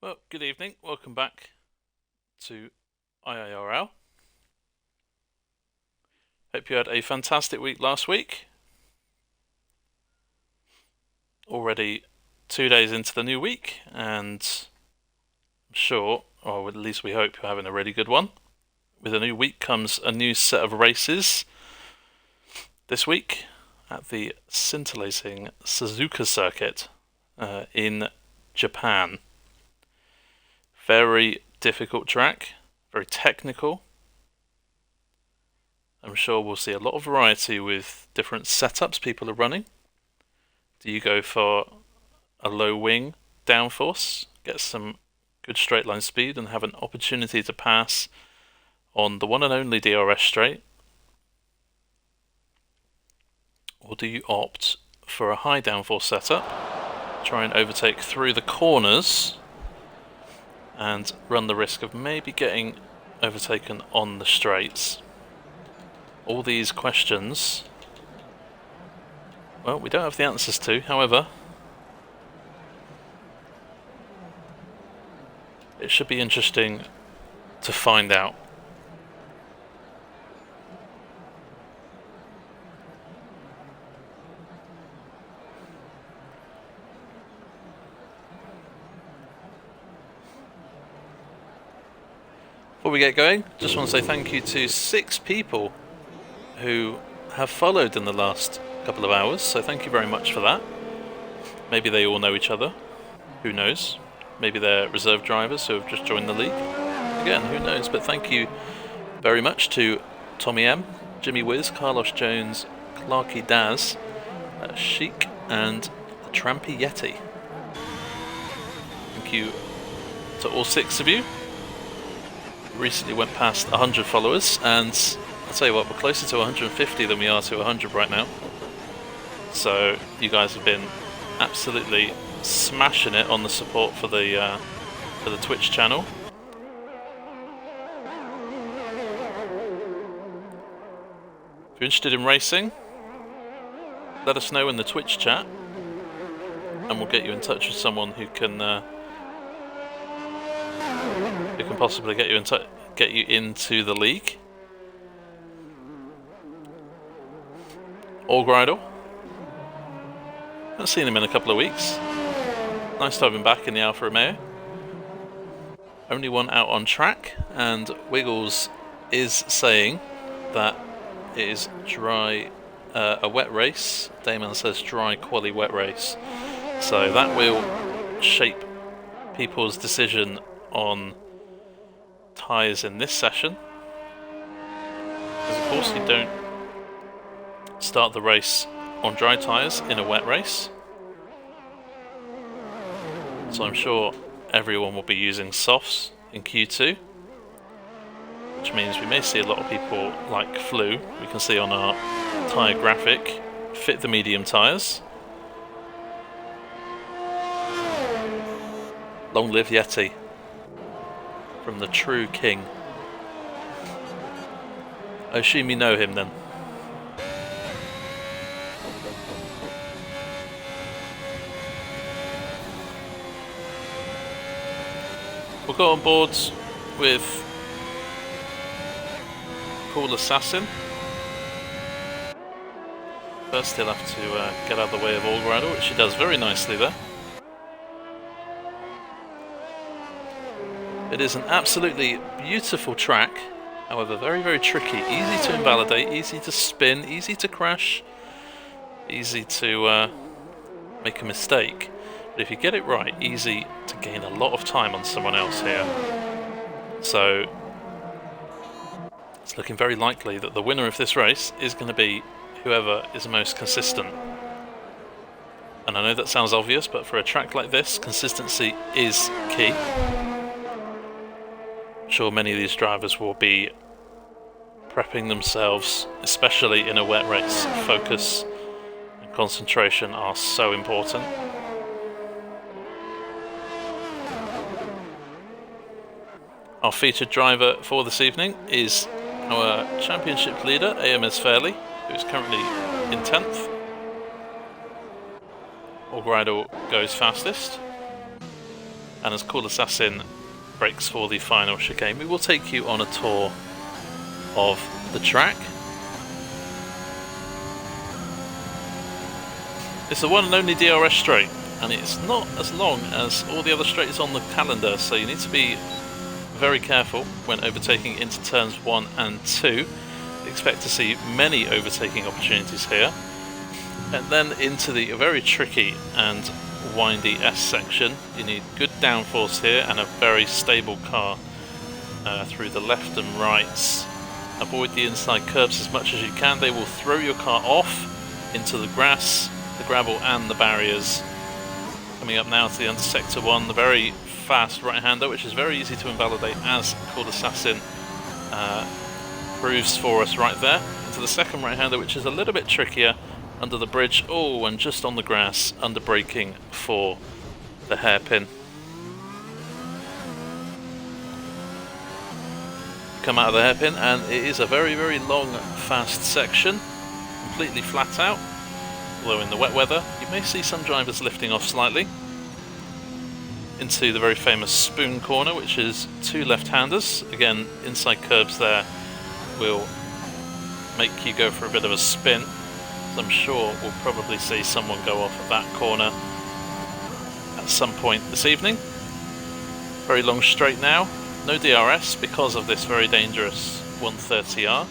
Well, good evening. Welcome back to IIRL. Hope you had a fantastic week last week. Already 2 days into the new week, and I'm sure, or at least we hope, you're having a really good one. With a new week comes a new set of races this week at the scintillating Suzuka circuit in Japan. Very difficult track, very technical. I'm sure we'll see a lot of variety with different setups people are running. Do you go for a low wing downforce, get some good straight line speed and have an opportunity to pass on the one and only DRS straight? Or do you opt for a high downforce setup, try and overtake through the corners and run the risk of maybe getting overtaken on the straights? All these questions, well, we don't have the answers to. However, it should be interesting to find out. Before we get going, just want to say thank you to 6 people who have followed in the last couple of hours, so thank you very much for that. Maybe they all know each other, who knows? Maybe they're reserve drivers who have just joined the league. Again, who knows? But thank you very much to Tommy M, Jimmy Wiz, Carlos Jones, Clarky Daz, Chic, and the Trampy Yeti. Thank you to all 6 of you. Recently went past 100 followers, and I'll tell you what, we're closer to 150 than we are to 100 right now. So you guys have been absolutely smashing it on the support for the Twitch channel. If you're interested in racing, let us know in the Twitch chat, and we'll get you in touch with someone who can possibly get you into the league. Allgridle. Haven't seen him in a couple of weeks. Nice to have him back in the Alfa Romeo. Only one out on track, and Wiggles is saying that it is dry, a wet race. Daemon says dry quali wet race. So that will shape people's decision on tyres in this session. Because of course you don't start the race on dry tyres in a wet race. So I'm sure everyone will be using softs in Q2, which means we may see a lot of people like Flu, we can see on our tyre graphic, fit the medium tyres. Long live Yeti, from the true king. I assume you know him then. We'll go on boards with Cool Assassin. First he'll have to get out of the way of Allgridle, which he does very nicely there. It is an absolutely beautiful track, however very, very tricky. Easy to invalidate, easy to spin, easy to crash, easy to make a mistake. But if you get it right, easy to gain a lot of time on someone else here. So it's looking very likely that the winner of this race is going to be whoever is most consistent. And I know that sounds obvious, but for a track like this, consistency is key. I'm sure many of these drivers will be prepping themselves, especially in a wet race. Focus and concentration are so important. Our featured driver for this evening is our championship leader, AMS Fairley, who is currently in 10th. Allgridle goes fastest. And as Cool Assassin brakes for the final chicane, we will take you on a tour of the track. It's the one and only DRS straight, and it's not as long as all the other straights on the calendar, so you need to be very careful when overtaking into turns 1 and 2. Expect to see many overtaking opportunities here, and then into the very tricky and windy S section. You need good downforce here and a very stable car through the left and rights. Avoid the inside curbs as much as you can. They will throw your car off into the grass, the gravel and the barriers. Coming up now to the under sector 1, the very fast right-hander, which is very easy to invalidate, as Cool Assassin proves for us right there. Into the second right-hander, which is a little bit trickier, under the bridge. Oh, and just on the grass, under braking for the hairpin. Come out of the hairpin, and it is a very, very long, fast section, completely flat out. Although in the wet weather, you may see some drivers lifting off slightly. Into the very famous spoon corner, which is 2 left-handers. Again, inside curbs there will make you go for a bit of a spin. So I'm sure we'll probably see someone go off at that corner at some point this evening. Very long straight now. No DRS because of this very dangerous 130R.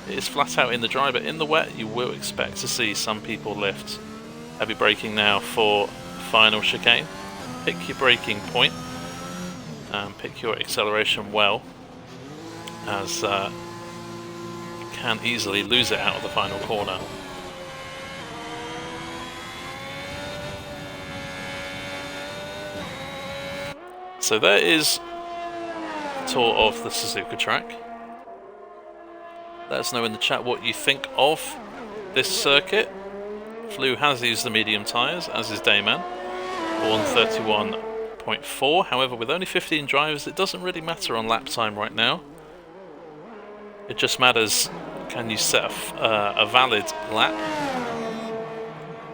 It is flat out in the dry, but in the wet you will expect to see some people lift. Heavy braking now for final chicane. Pick your braking point and pick your acceleration well, as you can easily lose it out of the final corner. So there is a tour of the Suzuka track. Let us know in the chat what you think of this circuit. Flew has used the medium tyres, as is Daemon, 131.4. However, with only 15 drivers, it doesn't really matter on lap time right now. It just matters, can you set a valid lap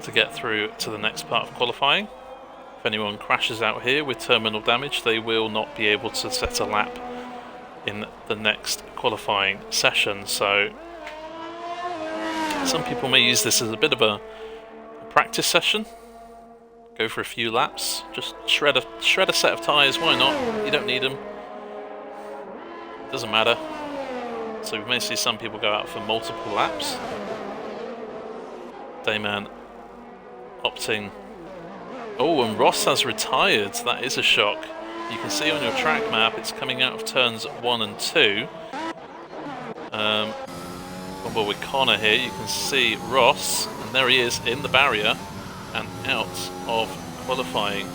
to get through to the next part of qualifying. If anyone crashes out here with terminal damage, they will not be able to set a lap in the next qualifying session. So some people may use this as a bit of a practice session. Go for a few laps, just shred a set of tyres, why not? You don't need them. Doesn't matter. So we may see some people go out for multiple laps. Daemon opting. Oh, and Ross has retired. That is a shock. You can see on your track map it's coming out of turns 1 and 2. Well, with Connor here, you can see Ross, and there he is in the barrier and out of qualifying.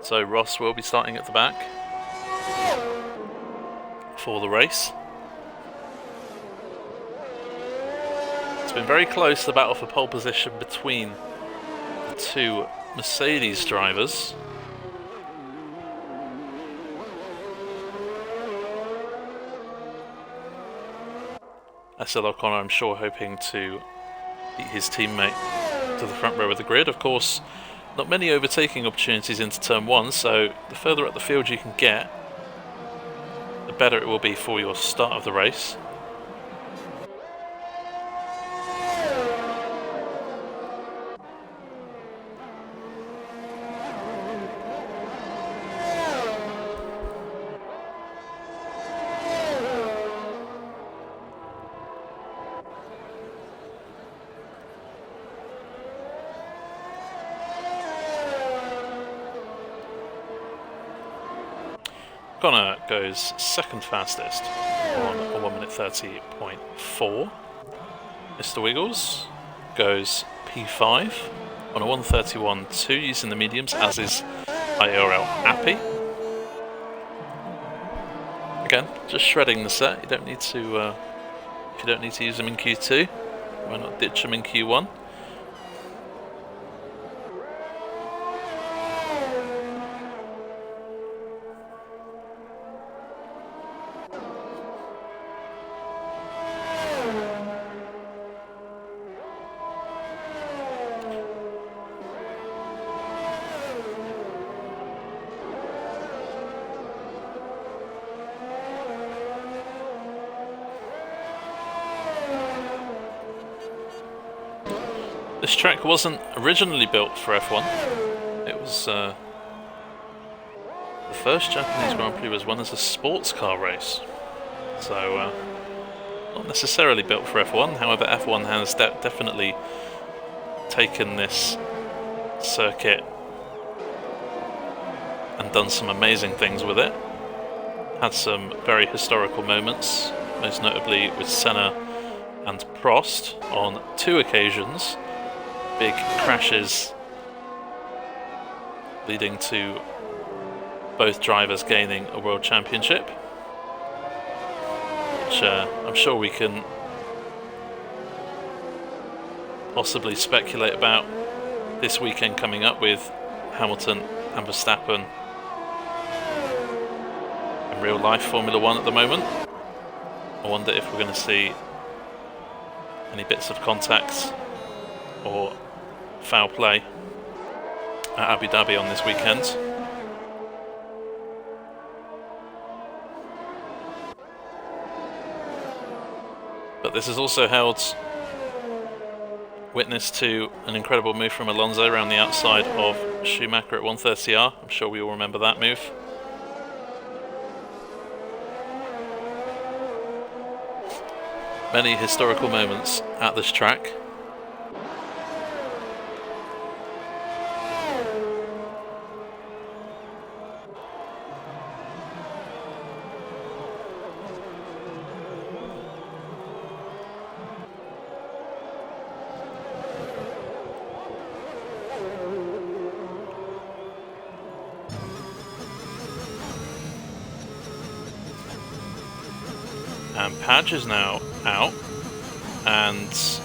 So Ross will be starting at the back for the race. It's been very close, the battle for pole position between the two Mercedes drivers. SL O'Connor, I'm sure, hoping to beat his teammate to the front row of the grid. Of course, not many overtaking opportunities into turn 1, so the further up the field you can get, the better it will be for your start of the race. Connor goes second fastest on a 1 minute 30.4. Mr. Wiggles goes P5 on a 131.2 using the mediums, as is IIRL Appy. Again, just shredding the set. You don't need to. If you don't need to use them in Q2, why not ditch them in Q1? This track wasn't originally built for F1. It was the first Japanese Grand Prix was won as a sports car race, so not necessarily built for F1. However, F1 has definitely taken this circuit and done some amazing things with it. Had some very historical moments, most notably with Senna and Prost on 2 occasions. Big crashes leading to both drivers gaining a world championship, which I'm sure we can possibly speculate about this weekend coming up with Hamilton and Verstappen in real life Formula 1 at the moment. I wonder if we're going to see any bits of contact or foul play at Abu Dhabi on this weekend. But this has also held witness to an incredible move from Alonso around the outside of Schumacher at 130R. I'm sure we all remember that move. Many historical moments at this track. And Padge is now out and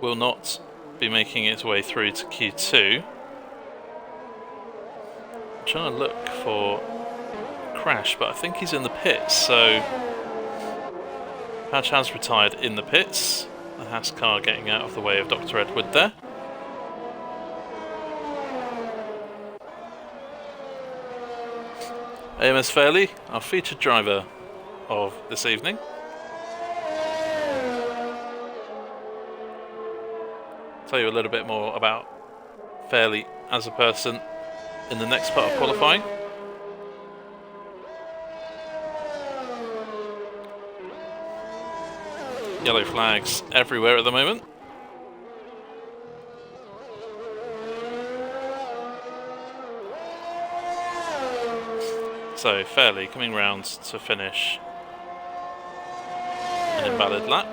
will not be making its way through to Q2. I'm trying to look for Crash, but I think he's in the pits, so Padge has retired in the pits. The Haas car getting out of the way of Dr. Edward there. AMS Fairley, our featured driver of this evening. Tell you a little bit more about Fairley as a person in the next part of qualifying. Yellow flags everywhere at the moment. So Fairley coming round to finish an invalid lap.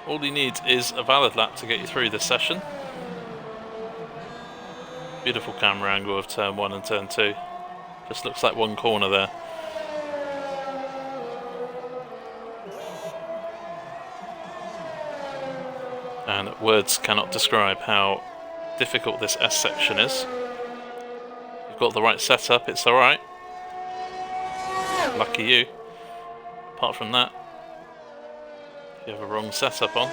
All he needs is a valid lap to get you through this session. Beautiful camera angle of turn 1 and turn 2. Just looks like one corner there. And words cannot describe how difficult this S section is. You've got the right setup, it's alright. Lucky you. Apart from that, if you have a wrong setup on,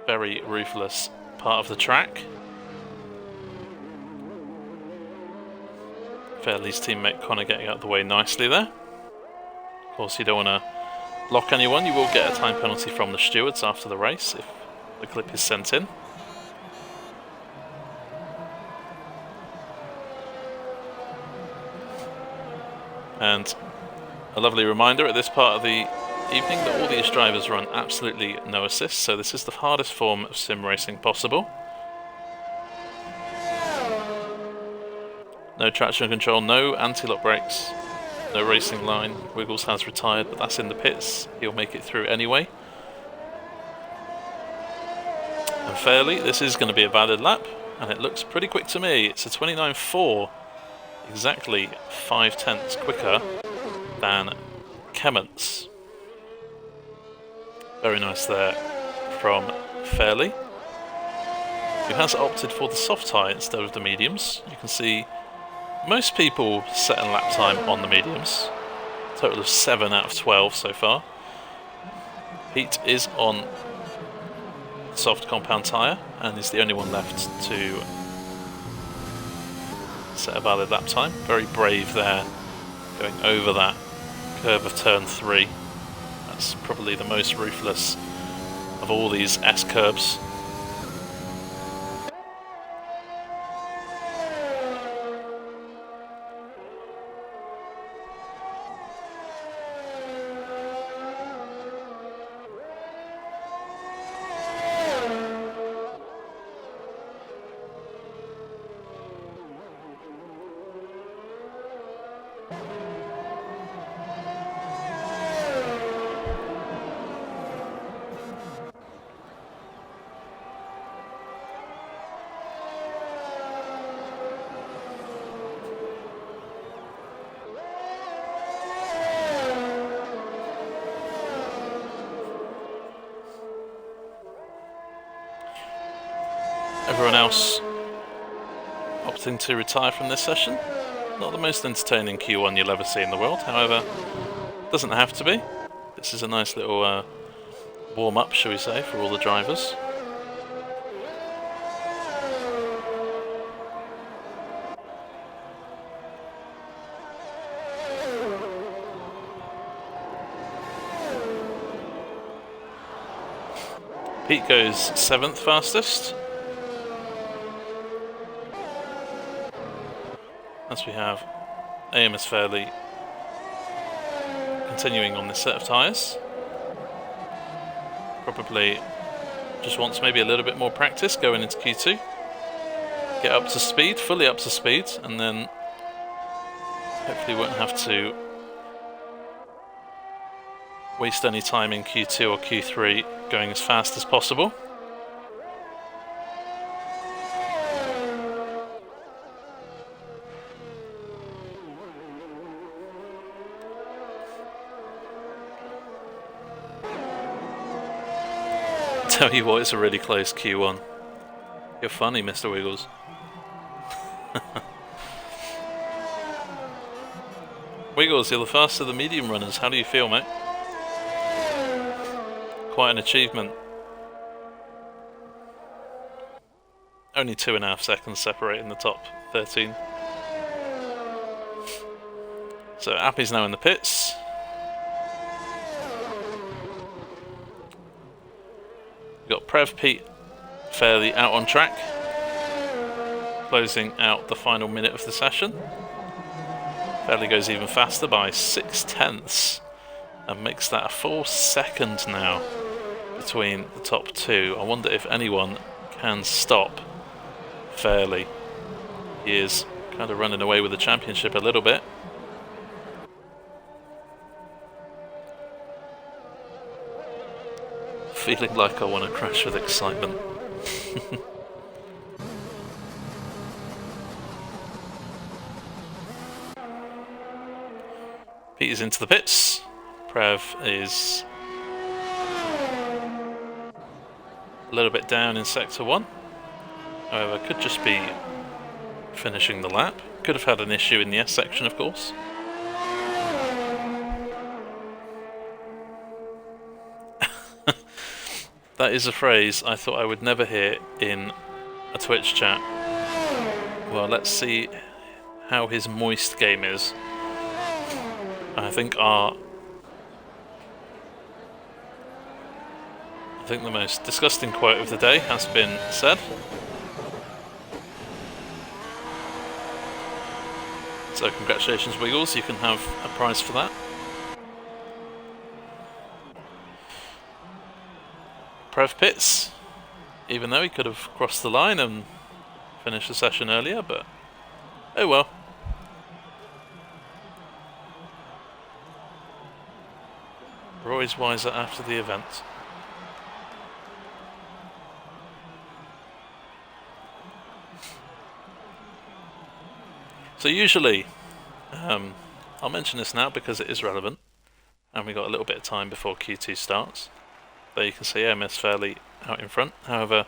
very ruthless part of the track. Fairley's teammate Connor getting out of the way nicely there. Of course, you don't want to lock anyone. You will get a time penalty from the stewards after the race if the clip is sent in. And a lovely reminder at this part of the evening that all these drivers run absolutely no assist, so this is the hardest form of sim racing possible. No traction control, no anti-lock brakes, no racing line. Wiggles has retired, but that's in the pits. He'll make it through anyway. And Fairley, this is going to be a valid lap, and it looks pretty quick to me. It's a 29.4. Exactly 0.5 quicker than Kemmons. Very nice there from Fairley, who has opted for the soft tyre instead of the mediums. You can see most people set a lap time on the mediums. Total of 7 out of 12 so far. Pete is on soft compound tyre and is the only one left to set a valid lap time. Very brave there, going over that curve of turn 3. That's probably the most ruthless of all these S-curbs. Everyone else opting to retire from this session. Not the most entertaining Q1 you'll ever see in the world, however, doesn't have to be. This is a nice little warm-up, shall we say, for all the drivers. Pete goes 7th fastest. As we have Amos Fairley continuing on this set of tyres. Probably just wants maybe a little bit more practice going into Q2. Get up to speed, fully up to speed, and then hopefully won't have to waste any time in Q2 or Q3 going as fast as possible. Tell you what, it's a really close Q1. You're funny, Mr. Wiggles. Wiggles, you're the fastest of the medium runners. How do you feel, mate? Quite an achievement. Only 2.5 seconds separating the top 13. So Appy's now in the pits. We've got Prev, Pete, Fairley out on track, closing out the final minute of the session. Fairley goes even faster by 0.6 and makes that a full second now between the top two. I wonder if anyone can stop Fairley. He is kind of running away with the championship a little bit. Feeling like I want to crash with excitement. Pete is into the pits. Prev is a little bit down in sector 1. However, could just be finishing the lap. Could have had an issue in the S section, of course. That is a phrase I thought I would never hear in a Twitch chat. Well, let's see how his moist game is. I think the most disgusting quote of the day has been said. So congratulations, Wiggles, you can have a prize for that. Prev pits, even though he could have crossed the line and finished the session earlier, but oh well. We're always wiser after the event. So usually, I'll mention this now because it is relevant, and we've got a little bit of time before Q2 starts. There you can see MS Fairley out in front. However,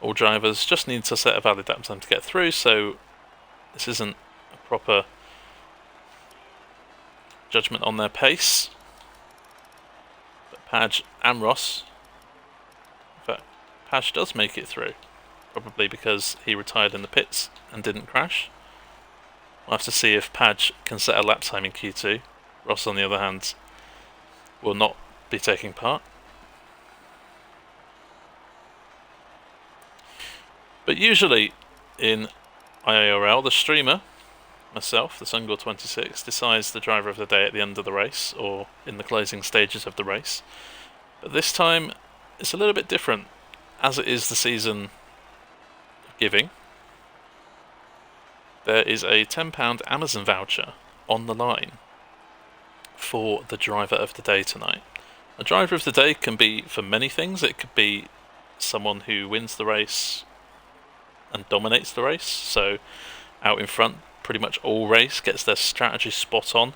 all drivers just need to set a valid lap time to get through, so this isn't a proper judgment on their pace. But Padge and Ross, in fact, Padge does make it through, probably because he retired in the pits and didn't crash. We'll have to see if Padge can set a lap time in Q2. Ross, on the other hand, will not be taking part. But usually in IIRL, the streamer, myself, the Sungor26, decides the driver of the day at the end of the race or in the closing stages of the race. But this time it's a little bit different, as it is the season of giving. There is a £10 Amazon voucher on the line for the driver of the day tonight. A driver of the day can be for many things. It could be someone who wins the race and dominates the race, so out in front pretty much all race, gets their strategy spot on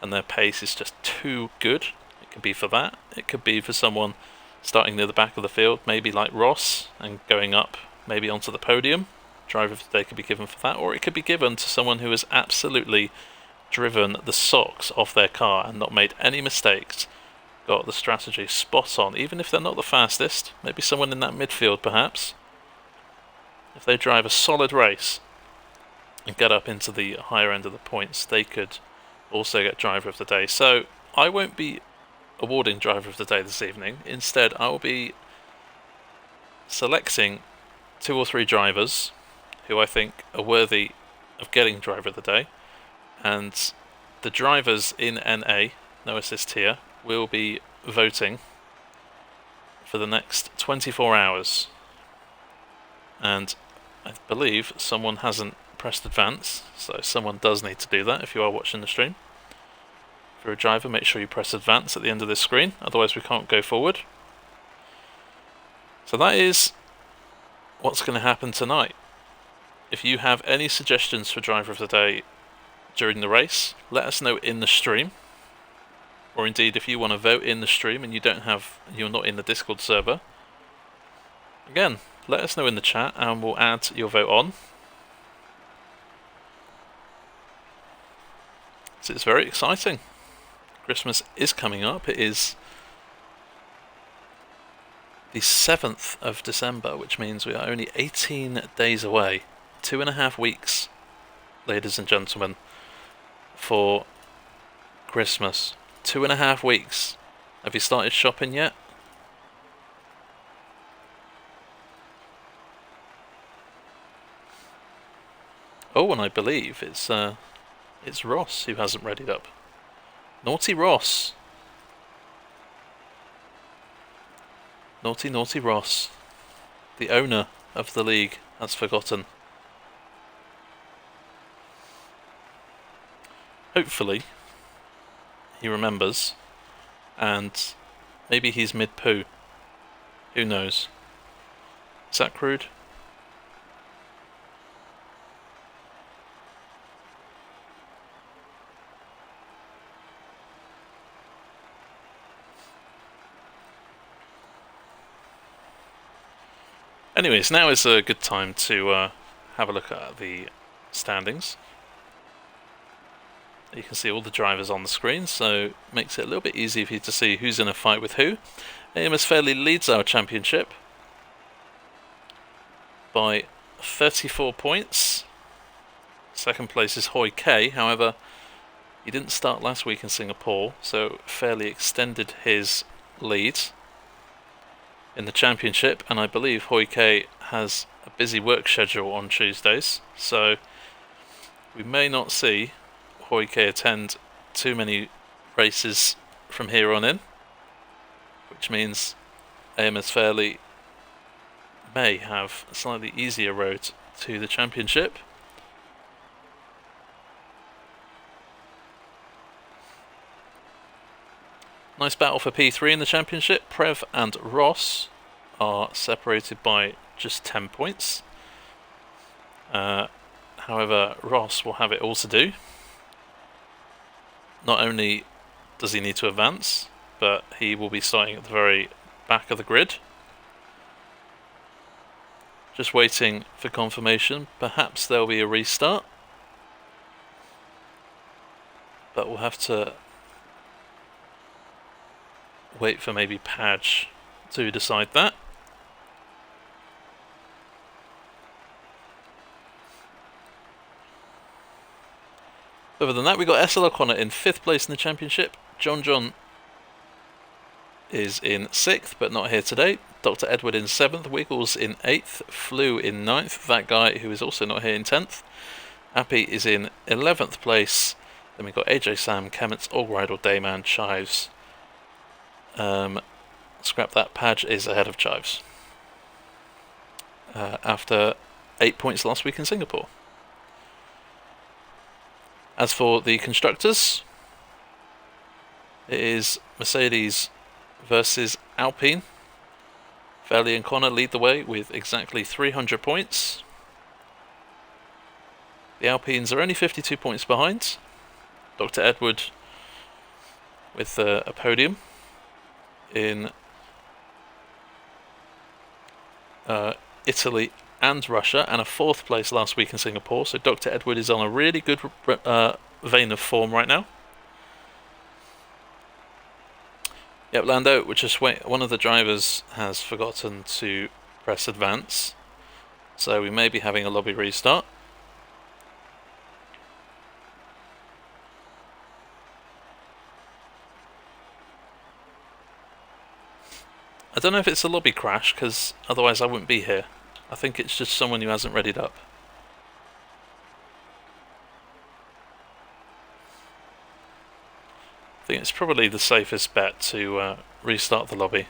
and their pace is just too good. It could be for that. It could be for someone starting near the back of the field, maybe like Ross, and going up maybe onto the podium. Driver of the day could be given for that, or it could be given to someone who has absolutely driven the socks off their car and not made any mistakes, got the strategy spot on, even if they're not the fastest. Maybe someone in that midfield perhaps. If they drive a solid race and get up into the higher end of the points, they could also get driver of the day. So I won't be awarding driver of the day this evening. Instead, I will be selecting 2 or 3 drivers who I think are worthy of getting driver of the day, and the drivers in NA, no assist here, will be voting for the next 24 hours. And I believe someone hasn't pressed advance, so someone does need to do that if you are watching the stream. If you're a driver, make sure you press advance at the end of this screen, otherwise we can't go forward. So that is what's going to happen tonight. If you have any suggestions for driver of the day during the race, let us know in the stream. Or indeed, if you want to vote in the stream and you're not in the Discord server, again, let us know in the chat and we'll add your vote on. So it's very exciting. Christmas is coming up. It is the 7th of December, which means we are only 18 days away. 2.5 weeks, ladies and gentlemen, for Christmas. 2.5 weeks. Have you started shopping yet? Oh, and I believe it's Ross who hasn't readied up. Naughty Ross. Naughty, naughty Ross. The owner of the league has forgotten. Hopefully he remembers, and maybe he's mid-poo. Who knows? Is that crude? Anyways, now is a good time to have a look at the standings. You can see all the drivers on the screen, so it makes it a little bit easier for you to see who's in a fight with who. AMS Fairley leads our championship by 34 points. Second place is Hoi K, however, he didn't start last week in Singapore, so Fairley extended his lead in the championship, and I believe Hoi K has a busy work schedule on Tuesdays, so we may not see Hoi K attend too many races from here on in, which means AMS Fairley may have a slightly easier road to the championship. Nice battle for P3 in the championship. Prev and Ross are separated by just 10 points. However, Ross will have it all to do. Not only does he need to advance, but he will be starting at the very back of the grid. Just waiting for confirmation. Perhaps there'll be a restart, but we'll have to wait for maybe Padge to decide that. Other than that, we got SL O'Connor in 5th place in the championship. John is in 6th, but not here today. Dr. Edward in 7th. Wiggles in 8th. Flew in 9th. That guy who is also not here in 10th. Appy is in 11th place. Then we got AJ Sam, Kemetz, Allride, Dayman, Chives. Scrap that. Padge is ahead of Chives. After 8 points last week in Singapore. As for the constructors, it is Mercedes versus Alpine. Fairley and Connor lead the way with exactly 300 points. The Alpines are only 52 points behind. Dr. Edward with a podium in Italy and Russia, and a 4th place last week in Singapore. So Dr. Edward is on a really good vein of form right now. Yep, Lando, which is one of the drivers has forgotten to press advance, so we may be having a lobby restart. I don't know if it's a lobby crash, because otherwise I wouldn't be here. I think it's just someone who hasn't readied up. I think it's probably the safest bet to restart the lobby.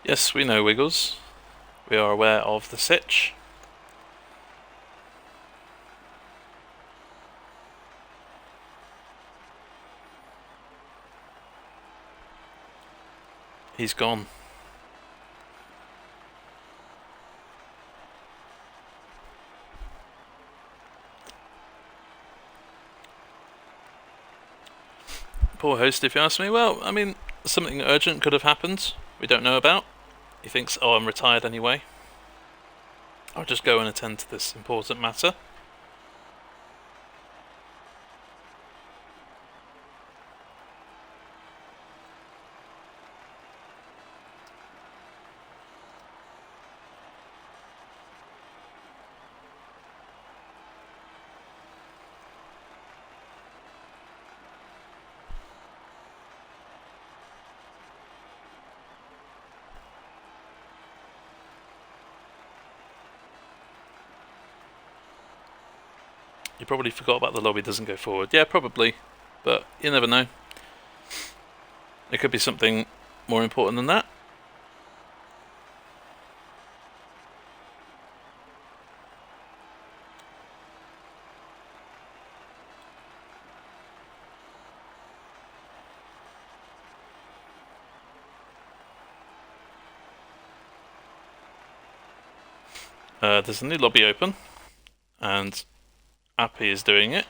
Yes, we know Wiggles. We are aware of the sitch. He's gone. Poor host, if you ask me. Well, I mean, something urgent could have happened we don't know about. He thinks, oh, I'm retired anyway. I'll just go and attend to this important matter. You probably forgot about the lobby doesn't go forward. Yeah, probably. But you never know. It could be something more important than that. There's a new lobby open, and Appy is doing it.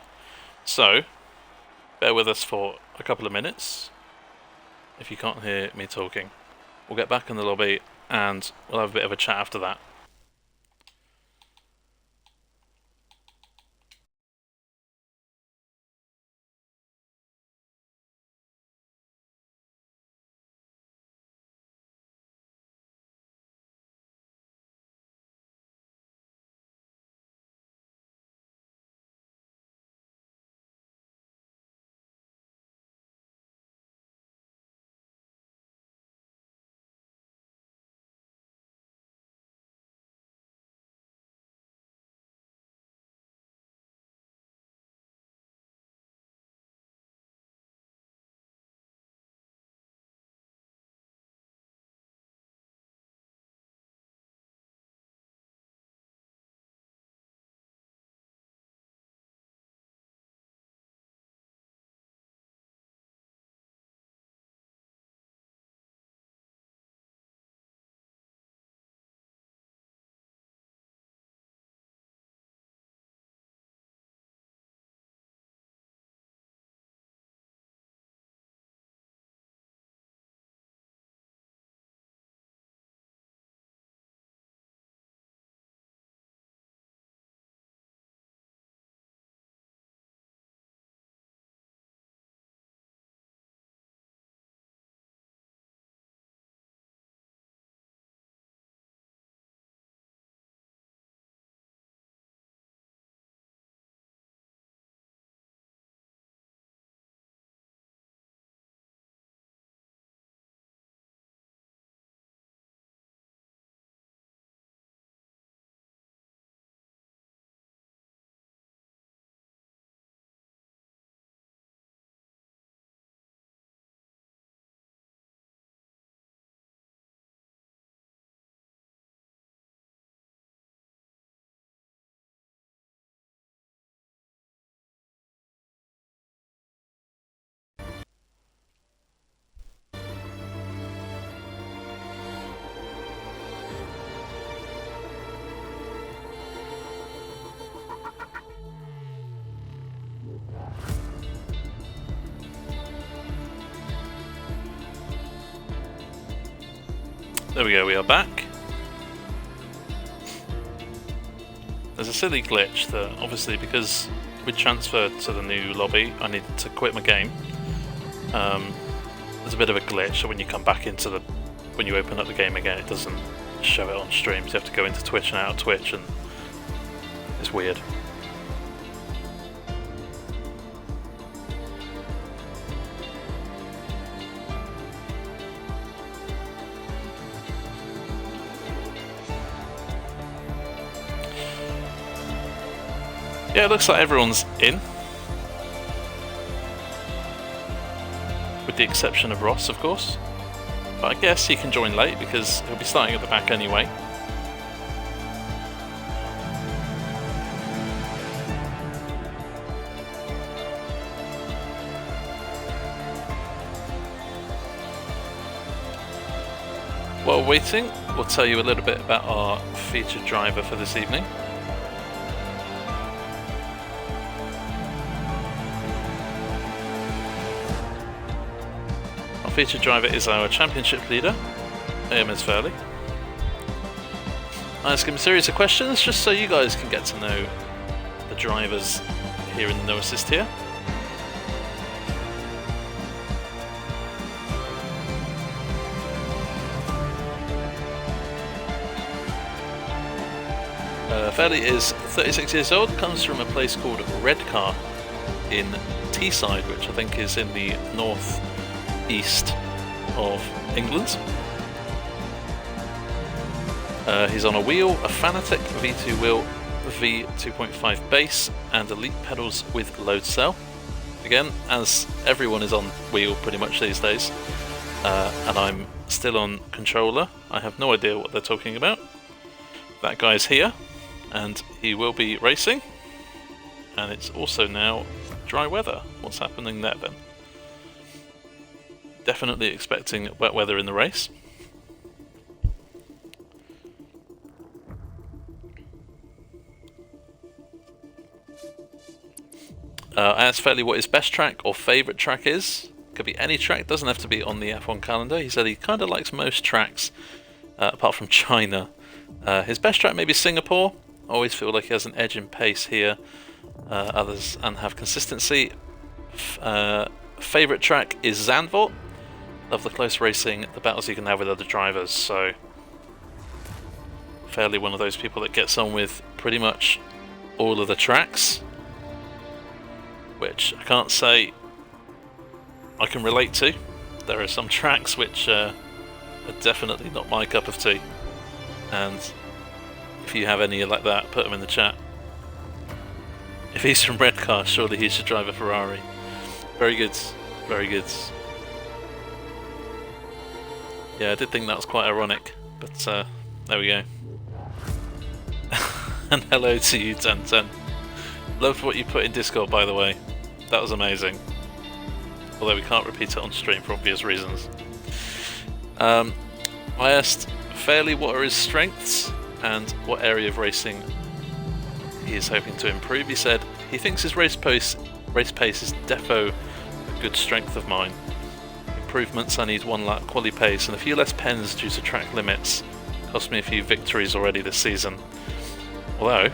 So, bear with us for a couple of minutes if you can't hear me talking. We'll get back in the lobby and we'll have a bit of a chat after that. There we go, we are back. There's a silly glitch that, obviously, because we transferred to the new lobby, I needed to quit my game. There's a bit of a glitch, so when you come back into the... when you open up the game again, it doesn't show it on stream, so you have to go into Twitch and out of Twitch, and it's weird. Yeah, it looks like everyone's in. With the exception of Ross, of course. But I guess he can join late because he'll be starting at the back anyway. While waiting, we'll tell you a little bit about our featured driver for this evening. Featured driver is our championship leader, AMS Fairley. I ask him a series of questions just so you guys can get to know the drivers here in the No Assist tier. Fairley is 36 years old, comes from a place called Redcar in Teesside, which I think is in the north east of England. He's on a wheel, a Fanatic V2 wheel, V2.5 base, and elite pedals with load cell. Again, as everyone is on wheel pretty much these days, and I'm still on controller, I have no idea what they're talking about. That guy's here, and he will be racing, and it's also now dry weather. What's happening there then? Definitely expecting wet weather in the race. I asked Fairley what his best track or favourite track is. Could be any track, doesn't have to be on the F1 calendar. He said he kind of likes most tracks, apart from China. His best track may be Singapore. I always feel like he has an edge in pace here. Others and have consistency. Favourite track is Zandvoort. Love the close racing, the battles you can have with other drivers, so Fairly one of those people that gets on with pretty much all of the tracks, which I can't say I can relate to. There are some tracks which are definitely not my cup of tea, and if you have any like that, put them in the chat. If he's from Redcar, surely he should drive a Ferrari. Very good, very good. Yeah, I did think that was quite ironic, but there we go. And hello to you, 1010. Loved what you put in Discord, by the way. That was amazing. Although we can't repeat it on stream for obvious reasons. I asked Fairly what are his strengths and what area of racing he is hoping to improve. He said he thinks his race pace is defo a good strength of mine. Improvements: I need 1 lap quali pace and a few less pens due to track limits. Cost me a few victories already this season. Although,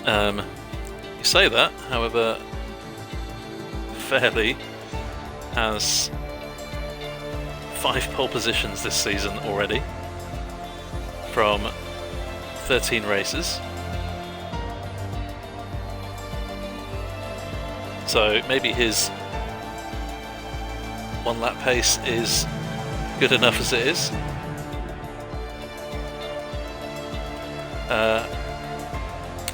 you say that, however, Fairly has 5 pole positions this season already from 13 races. So maybe his 1 lap pace is good enough as it is.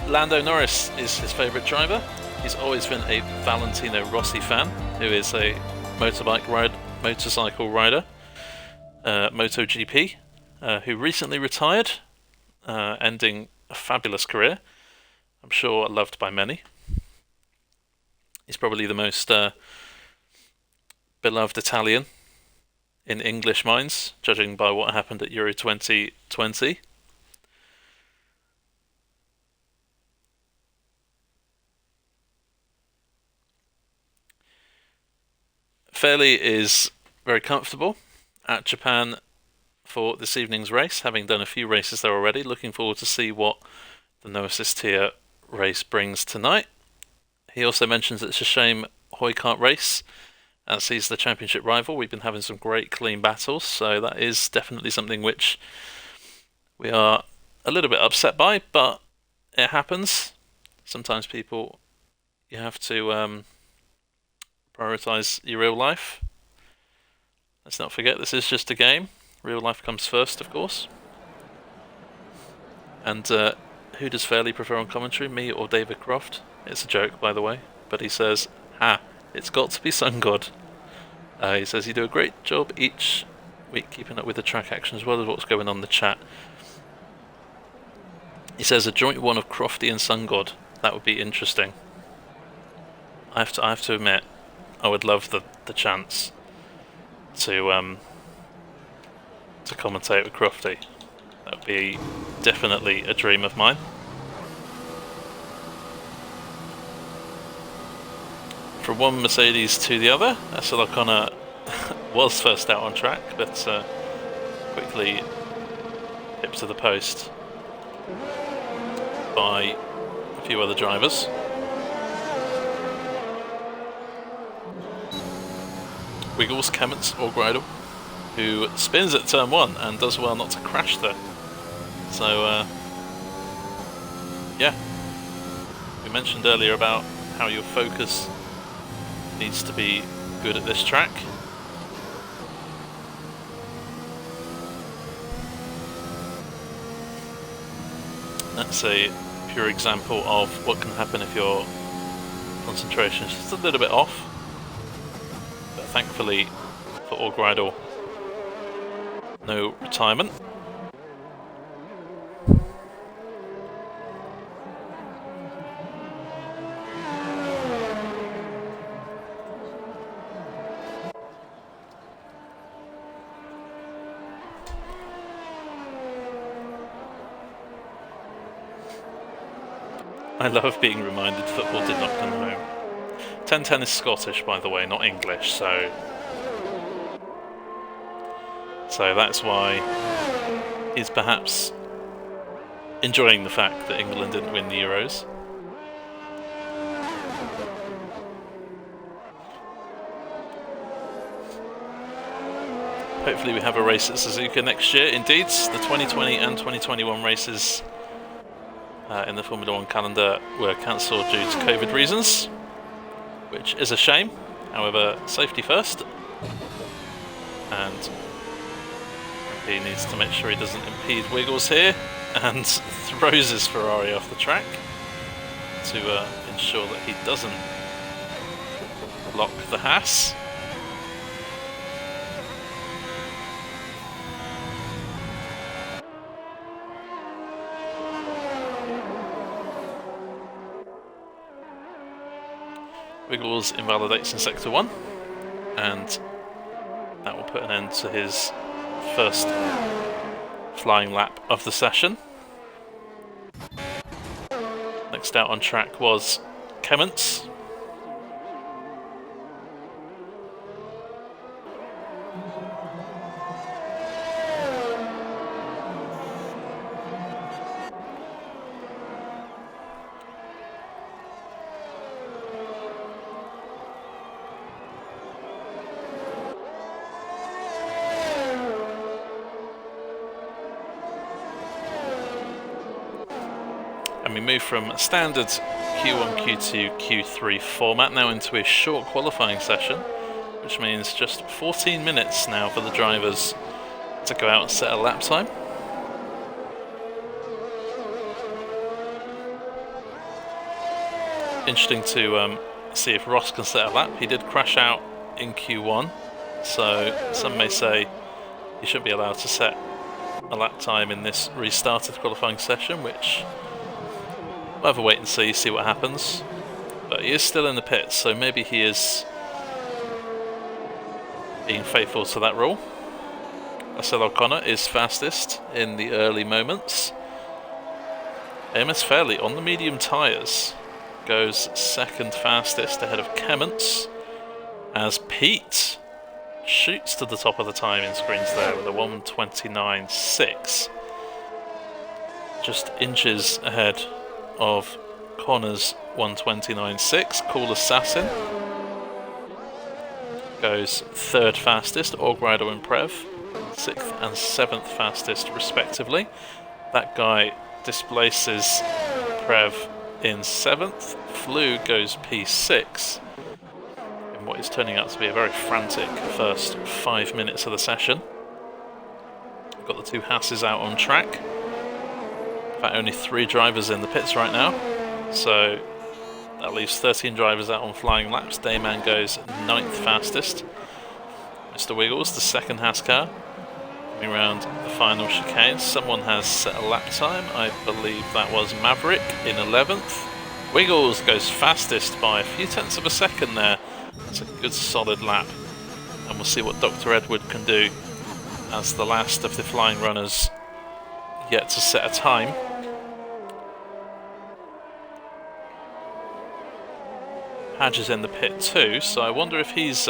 Lando Norris is his favourite driver. He's always been a Valentino Rossi fan, who is a motorcycle rider, MotoGP, who recently retired, ending a fabulous career. I'm sure loved by many. He's probably the most beloved Italian in English minds, judging by what happened at Euro 2020. Fairly is very comfortable at Japan for this evening's race, having done a few races there already. Looking forward to see what the no assist tier race brings tonight. He also mentions it's a shame Hoy can't race, as he's the championship rival. We've been having some great clean battles, so that is definitely something which we are a little bit upset by, but it happens. Sometimes people, you have to prioritise your real life. Let's not forget this is just a game. Real life comes first, of course. And who does Fairley prefer on commentary, me or David Croft? It's a joke, by the way, but he says, it's got to be Sun God. He says you do a great job each week keeping up with the track action as well as what's going on in the chat. He says a joint one of Crofty and Sun God. That would be interesting. I have to admit, I would love the chance to commentate with Crofty. That would be definitely a dream of mine. From one Mercedes to the other, Asel O'Connor was first out on track, but quickly hit to the post by a few other drivers. Wiggles, Kemmets or Gridle, who spins at turn 1 and does well not to crash there. So, yeah, we mentioned earlier about how your focus needs to be good at this track. That's a pure example of what can happen if your concentration is just a little bit off. But thankfully for Orgridle, no retirement. I love being reminded football did not come home. 10-10 is Scottish, by the way, not English, so that's why he's perhaps enjoying the fact that England didn't win the Euros. Hopefully we have a race at Suzuka next year. Indeed, the 2020 and 2021 races in the Formula 1 calendar were cancelled due to COVID reasons, which is a shame. However, safety first, and he needs to make sure he doesn't impede Wiggles here, and throws his Ferrari off the track to ensure that he doesn't block the Haas. Wiggles invalidates in Sector 1, and that will put an end to his first flying lap of the session. Next out on track was Kemmets. And we move from standard Q1, Q2, Q3 format now into a short qualifying session, which means just 14 minutes now for the drivers to go out and set a lap time. Interesting to see if Ross can set a lap. He did crash out in Q1, so some may say he shouldn't be allowed to set a lap time in this restarted qualifying session, which we'll have a wait and see what happens. But he is still in the pits, so maybe he is being faithful to that rule. Asel O'Connor is fastest in the early moments. Amos Fairley on the medium tyres goes second fastest ahead of Kemmets, as Pete shoots to the top of the timing screens there with a 1:29.6. Just inches ahead of Connor's 1:29.6. Cool Assassin goes third fastest, Orgrider and Prev, 6th and 7th fastest respectively. That guy displaces Prev in 7th. Flu goes P6 in what is turning out to be a very frantic first 5 minutes of the session. We've got the two Hasses out on track. In fact, only 3 drivers in the pits right now, so that leaves 13 drivers out on flying laps. Daemon goes 9th fastest. Mr. Wiggles, the second Haas car, coming around the final chicane. Someone has set a lap time. I believe that was Maverick in 11th. Wiggles goes fastest by a few tenths of a second there. That's a good solid lap. And we'll see what Dr. Edward can do as the last of the flying runners yet to set a time. Hadge is in the pit too, so I wonder if he's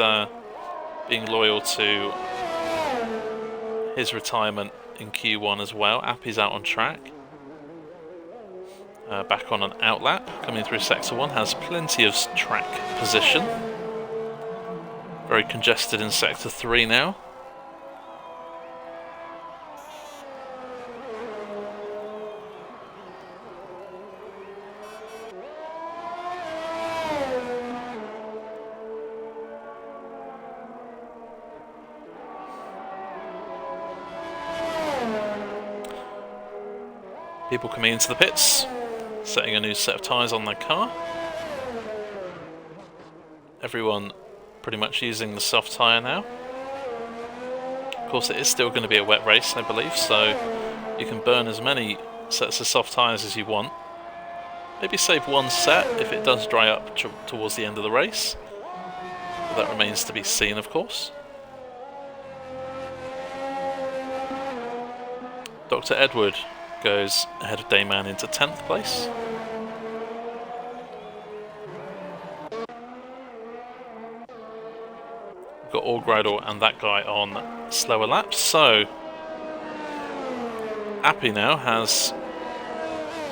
being loyal to his retirement in Q1 as well. Appy's out on track. Back on an outlap, coming through Sector 1, has plenty of track position. Very congested in Sector 3 now. People coming into the pits, setting a new set of tyres on their car. Everyone pretty much using the soft tyre now. Of course, it is still going to be a wet race, I believe, so you can burn as many sets of soft tyres as you want. Maybe save one set if it does dry up towards the end of the race. But that remains to be seen, of course. Dr. Edward goes ahead of Daemon into 10th place. We've got Orgrider and that guy on slower laps, so Appy now has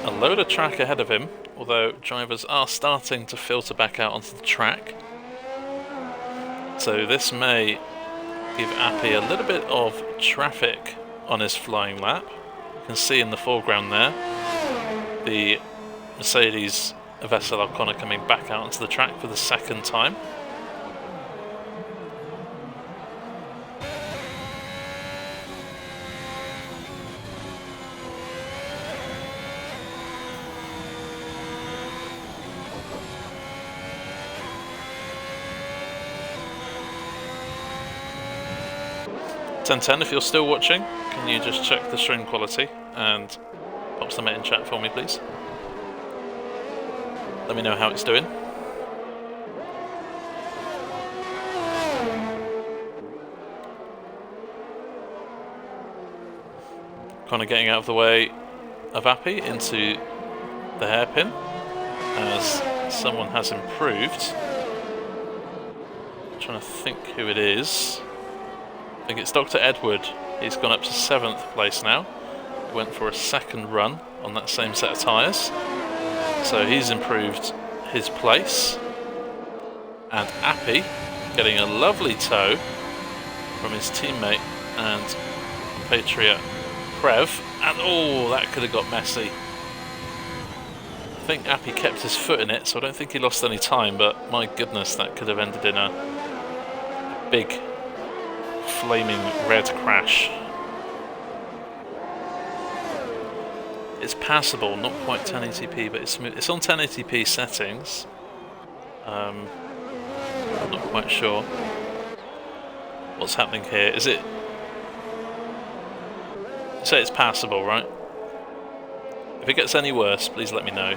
a load of track ahead of him, although drivers are starting to filter back out onto the track. So this may give Appy a little bit of traffic on his flying lap. You can see in the foreground there the Mercedes of Vettel O'Connor coming back out onto the track for the second time. Ten, if you're still watching, can you just check the stream quality and pop some in chat for me, please? Let me know how it's doing. Kind of getting out of the way of Appy into the hairpin as someone has improved. I'm trying to think who it is. I think it's Dr. Edward. He's gone up to 7th place now. He went for a second run on that same set of tyres. So he's improved his place. And Appy getting a lovely tow from his teammate and compatriot Prev. And oh, that could have got messy. I think Appy kept his foot in it, so I don't think he lost any time, but my goodness, that could have ended in a big flaming red crash. It's passable, not quite 1080p, but it's smooth. It's on 1080p settings. I'm not quite sure what's happening here. Is it? Say it's passable, right? If it gets any worse, please let me know.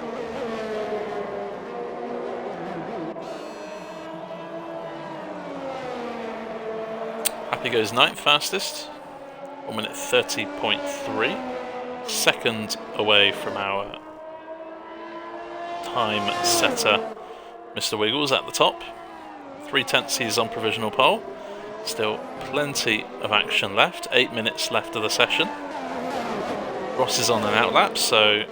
Appy goes 9th fastest, 1 minute 30.3, second away from our time setter, Mr. Wiggles at the top. 3/10 he's on provisional pole. Still plenty of action left. 8 minutes left of the session. Ross is on an outlap, so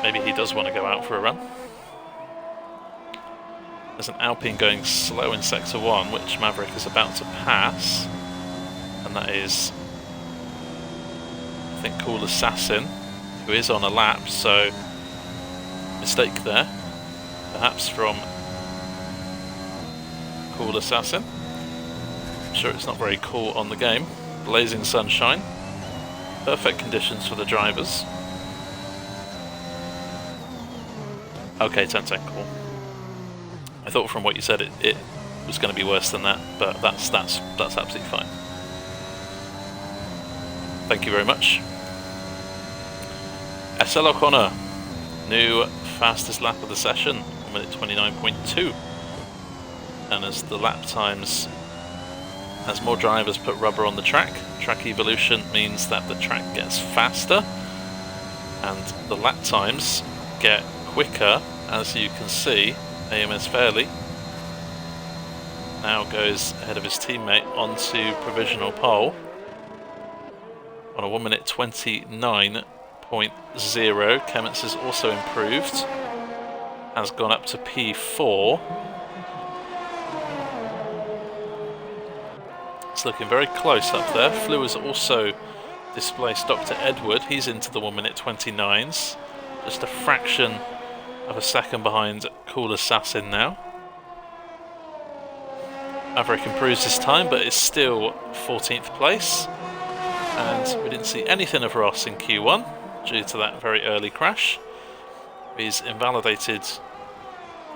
maybe he does want to go out for a run. There's an Alpine going slow in Sector 1, which Maverick is about to pass. And that is, I think, Cool Assassin, who is on a lap, so mistake there. Perhaps from Cool Assassin. I'm sure it's not very cool on the game. Blazing sunshine. Perfect conditions for the drivers. Okay, 10-10, cool. I thought from what you said it was going to be worse than that, but that's absolutely fine. Thank you very much. SL O'Connor, new fastest lap of the session, 1 minute 29.2. And as the lap times, as more drivers put rubber on the track evolution means that the track gets faster and the lap times get quicker. As you can see, AMS Fairley now goes ahead of his teammate onto provisional pole on a 1 minute 29.0. Kemmets has also improved, has gone up to P4. It's looking very close up there. Flew has also displaced Dr. Edward. He's into the 1 minute 29s. Just a fraction of a second behind Cool Assassin now. Maverick improves his time, but is still 14th place. And we didn't see anything of Ross in Q1 due to that very early crash. He's invalidated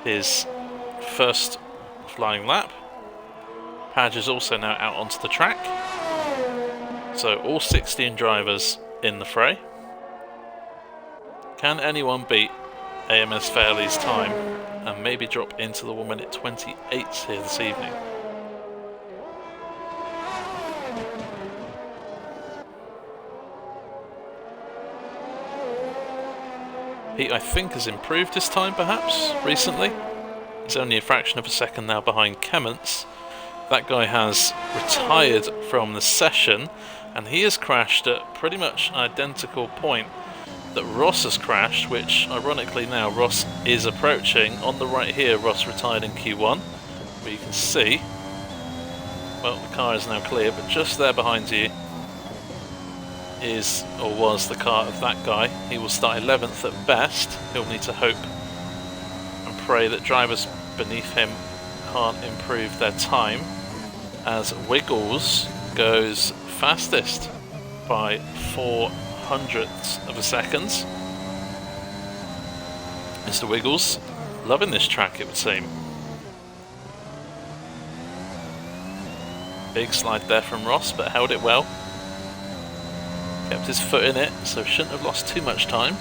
his first flying lap. Padge is also now out onto the track. So all 16 drivers in the fray. Can anyone beat AMS Fairley's time and maybe drop into the 1 minute 28 here this evening? Pete, I think, has improved his time perhaps recently. He's only a fraction of a second now behind Kemmets. That guy has retired from the session and he has crashed at pretty much an identical point that Ross has crashed, which ironically now Ross is approaching. On the right here, Ross retired in Q1, but you can see, well, the car is now clear, but just there behind you is, or was, the car of that guy. He will start 11th at best. He'll need to hope and pray that drivers beneath him can't improve their time, as Wiggles goes fastest by 0.04 of a second. Mr. Wiggles loving this track, it would seem. Big slide there from Ross, but held it well. Kept his foot in it, so shouldn't have lost too much time.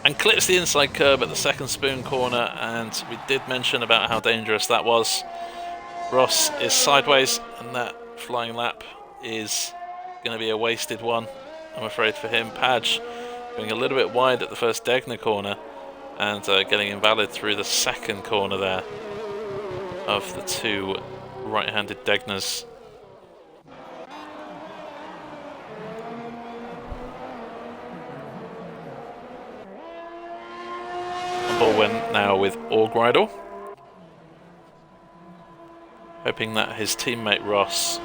And clips the inside curb at the second spoon corner, and we did mention about how dangerous that was. Ross is sideways, and that flying lap is going to be a wasted one, I'm afraid, for him. Padge going a little bit wide at the first Degner corner, and getting invalid through the second corner there of the two right-handed Degners. Baldwin now with Orgriddle, hoping that his teammate Ross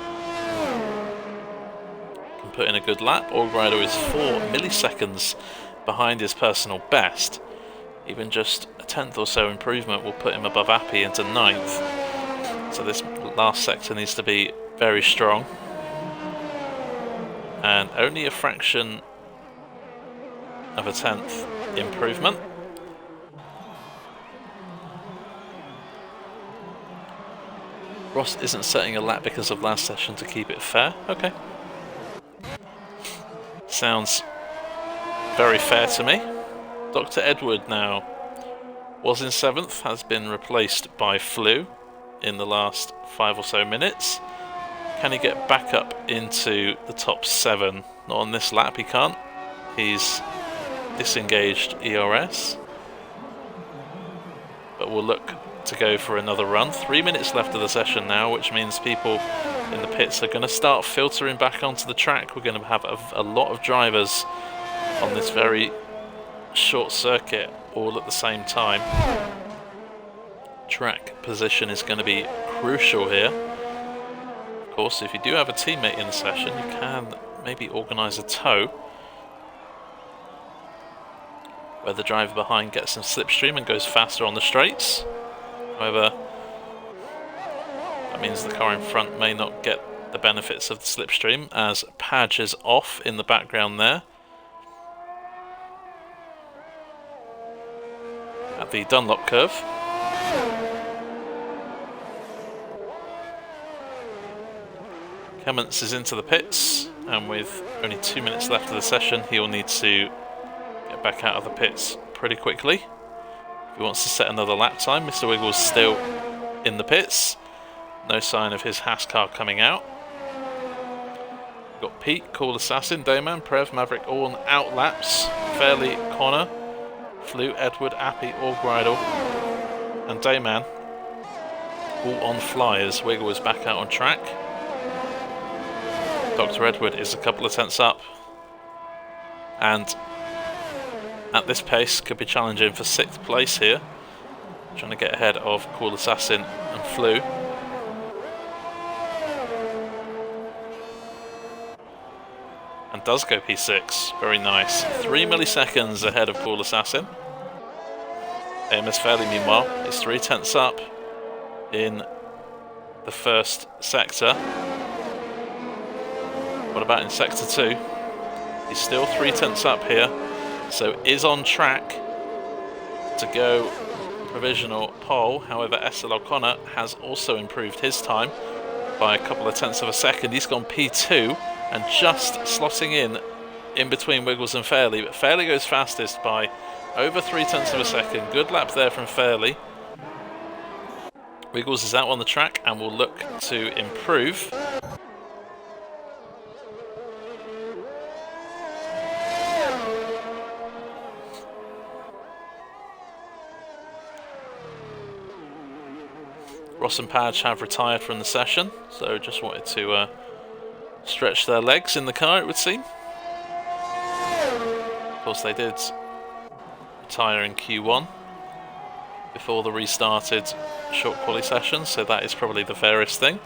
can put in a good lap. Orgriddle is 4 milliseconds behind his personal best. Even just a 10th or so improvement will put him above Appy into 9th. So this last sector needs to be very strong. And only a fraction of a 10th improvement. Ross isn't setting a lap because of last session to keep it fair. Okay. Sounds very fair to me. Dr. Edward now was in 7th, has been replaced by Flew in the last 5 or so minutes. Can he get back up into the top 7? Not on this lap, he can't. He's disengaged ERS. But we'll look to go for another run. 3 minutes left of the session now, which means people in the pits are going to start filtering back onto the track. We're going to have a lot of drivers on this very short circuit all at the same time. Track position is going to be crucial here. Of course, if you do have a teammate in the session, you can maybe organise a tow where the driver behind gets some slipstream and goes faster on the straights. However, that means the car in front may not get the benefits of the slipstream, as Padge is off in the background there. At the Dunlop curve. Clements is into the pits, and with only 2 minutes left of the session, he'll need to get back out of the pits pretty quickly if he wants to set another lap time. Mr. Wiggles still in the pits. No sign of his Haas car coming out. We've got Pete, Cool Assassin, Daemon, Prev, Maverick all on out laps. Fairley, Connor, Flew, Edward, Appy, Allbridle, and Daemon all on flyers. Wiggle is back out on track. Dr. Edward is a couple of tenths up, and at this pace could be challenging for 6th place here, trying to get ahead of Cool Assassin and Flew. And does go P6, very nice. 3 milliseconds ahead of Cool Assassin. Amos Fairley, meanwhile, is 3 tenths up in the first sector. What about in sector 2? He's still 3 tenths up here, so is on track to go provisional pole. However, SL O'Connor has also improved his time by a couple of tenths of a second. He's gone P2 and just slotting in between Wiggles and Fairley, but Fairley goes fastest by over 3 tenths of a second. Good lap there from Fairley. Wiggles is out on the track and will look to improve. Ross and Padge have retired from the session, so just wanted to stretch their legs in the car, it would seem. Of course, they did retire in Q1 before the restarted short quali session, so that is probably the fairest thing,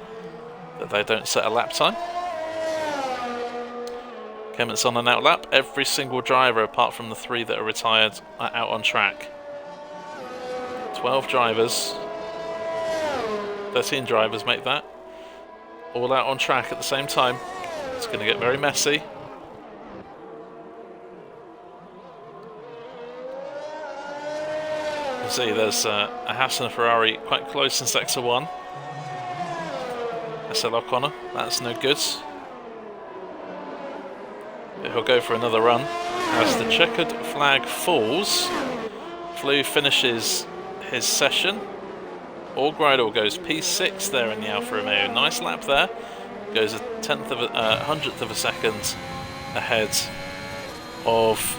that they don't set a lap time. Kement's on an out lap. Every single driver, apart from the 3 that are retired, are out on track. 12 drivers. 13 drivers make that. All out on track at the same time. It's going to get very messy. You can see there's a Haas and a Ferrari quite close in sector 1. SL O'Connor, that's no good. But he'll go for another run. As the checkered flag falls, Flew finishes his session. Allbridle goes P6 there in the Alfa Romeo. Nice lap there. Goes a hundredth of a second ahead of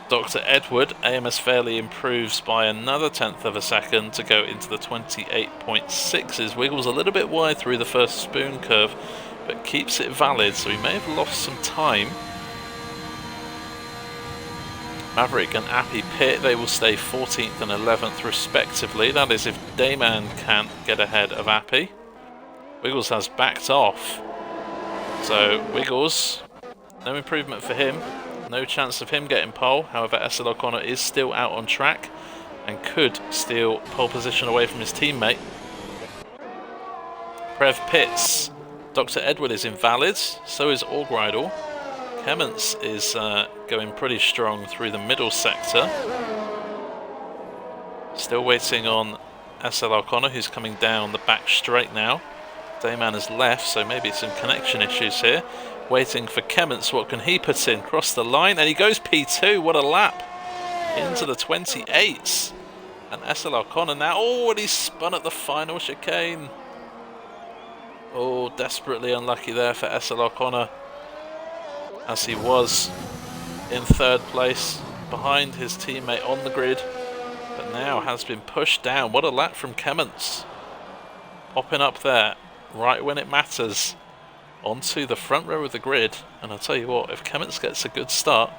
Dr. Edward. AMS Fairley improves by another tenth of a second to go into the 28.6s. Wiggles a little bit wide through the first spoon curve, but keeps it valid, so he may have lost some time. Maverick and Appy pit. They will stay 14th and 11th respectively. That is if Daemon can't get ahead of Appy. Wiggles has backed off. So Wiggles, no improvement for him. No chance of him getting pole. However, SL O'Connor is still out on track and could steal pole position away from his teammate. Prev pits. Dr. Edward is invalid. So is Allbridle. Clements is going pretty strong through the middle sector. Still waiting on SL O'Connor, who's coming down the back straight now. Daemon has left, so maybe some connection issues here. Waiting for Clements, what can he put in? Cross the line, and he goes P2, what a lap! Into the 28s. And SL O'Connor now, oh, and he's spun at the final chicane. Oh, desperately unlucky there for SL O'Connor, as he was in third place behind his teammate on the grid, but now has been pushed down. What a lap from Kemmons, popping up there right when it matters onto the front row of the grid. And I'll tell you what, if Kemmons gets a good start,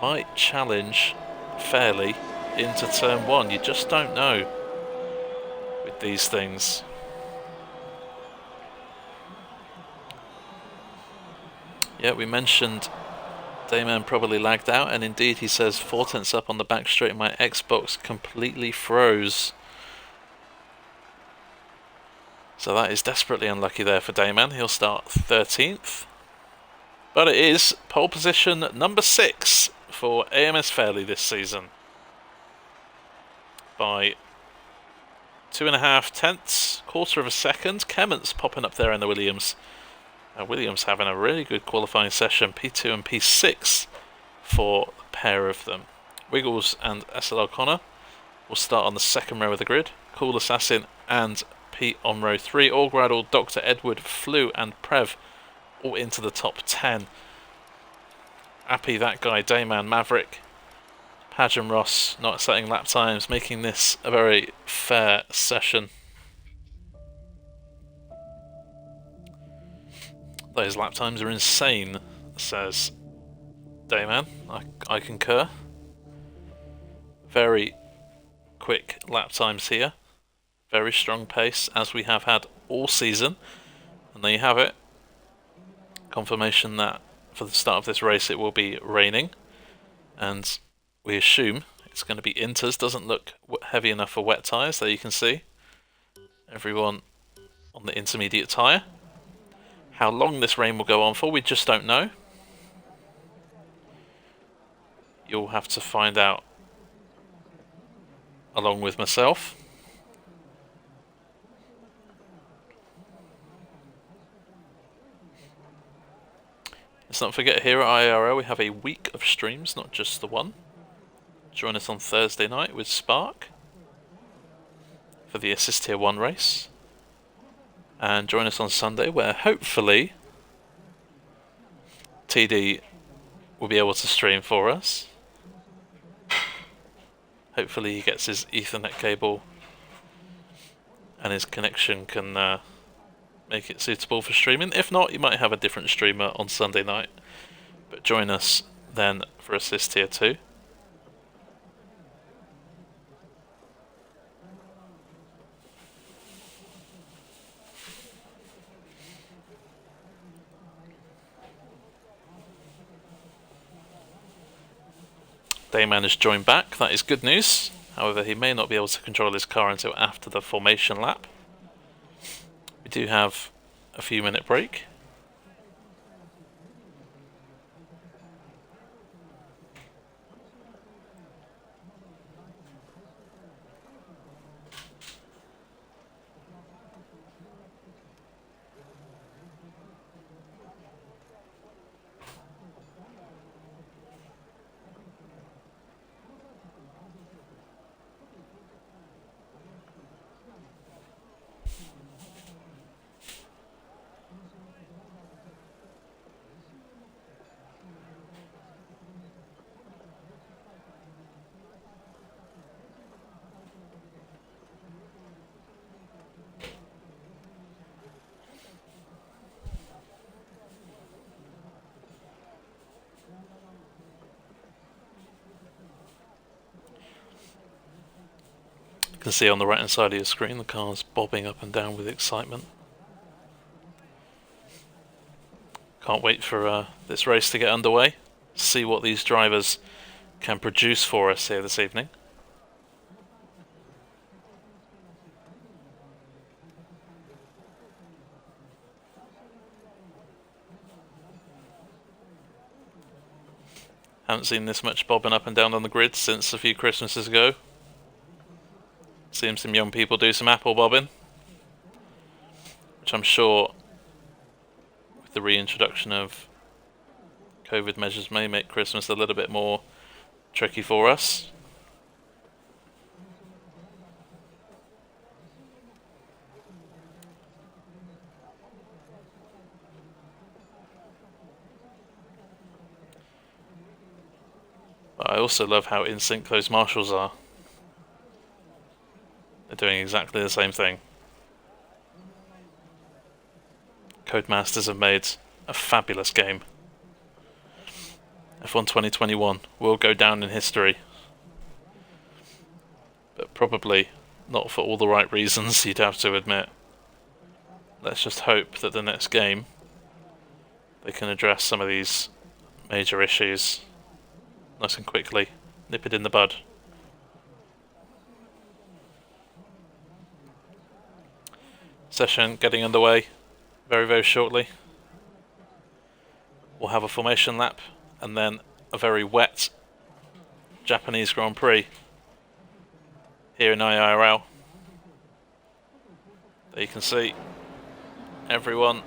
might challenge fairly into turn one. You just don't know with these things. Yeah, we mentioned Daemon probably lagged out, and indeed he says 4 tenths up on the back straight, my Xbox completely froze. So that is desperately unlucky there for Daemon. He'll start 13th. But it is pole position number 6 for AMS Fairley this season, by 2.5 tenths, quarter of a second. Kemmons popping up there in the Williams. Williams having a really good qualifying session, P2 and P6 for a pair of them. Wiggles and SL O'Connor will start on the second row of the grid. Cool Assassin and Pete on row 3. Allgradle, Dr. Edward, Flu and Prev all into the top 10. Appy, that guy, Dayman, Maverick, Padge and Ross not setting lap times, making this a very fair session. Those lap times are insane, says Dayman. I concur. Very quick lap times here. Very strong pace, as we have had all season. And there you have it. Confirmation that for the start of this race it will be raining. And we assume it's going to be inters. Doesn't look heavy enough for wet tyres. There you can see everyone on the intermediate tyre. How long this rain will go on for, we just don't know. You'll have to find out along with myself. Let's not forget, here at IIRL we have a week of streams, not just the one. Join us on Thursday night with Spark for the Assist Tier 1 race. And join us on Sunday, where hopefully TD will be able to stream for us. Hopefully he gets his Ethernet cable and his connection can make it suitable for streaming. If not, you might have a different streamer on Sunday night. But join us then for Assist Tier 2. Dayman has joined back, that is good news. However, he may not be able to control his car until after the formation lap. We do have a few minute break. You can see on the right hand side of your screen the cars bobbing up and down with excitement. Can't wait for this race to get underway. See what these drivers can produce for us here this evening. Haven't seen this much bobbing up and down on the grid since a few Christmases ago. Seen some young people do some apple bobbing, which I'm sure with the reintroduction of COVID measures may make Christmas a little bit more tricky for us. But I also love how in sync those marshals are. They're doing exactly the same thing. Codemasters have made a fabulous game. F1 2021 will go down in history. But probably not for all the right reasons, you'd have to admit. Let's just hope that the next game they can address some of these major issues nice and quickly, nip it in the bud. Session getting underway very, very shortly. We'll have a formation lap and then a very wet Japanese Grand Prix here in IIRL. There you can see everyone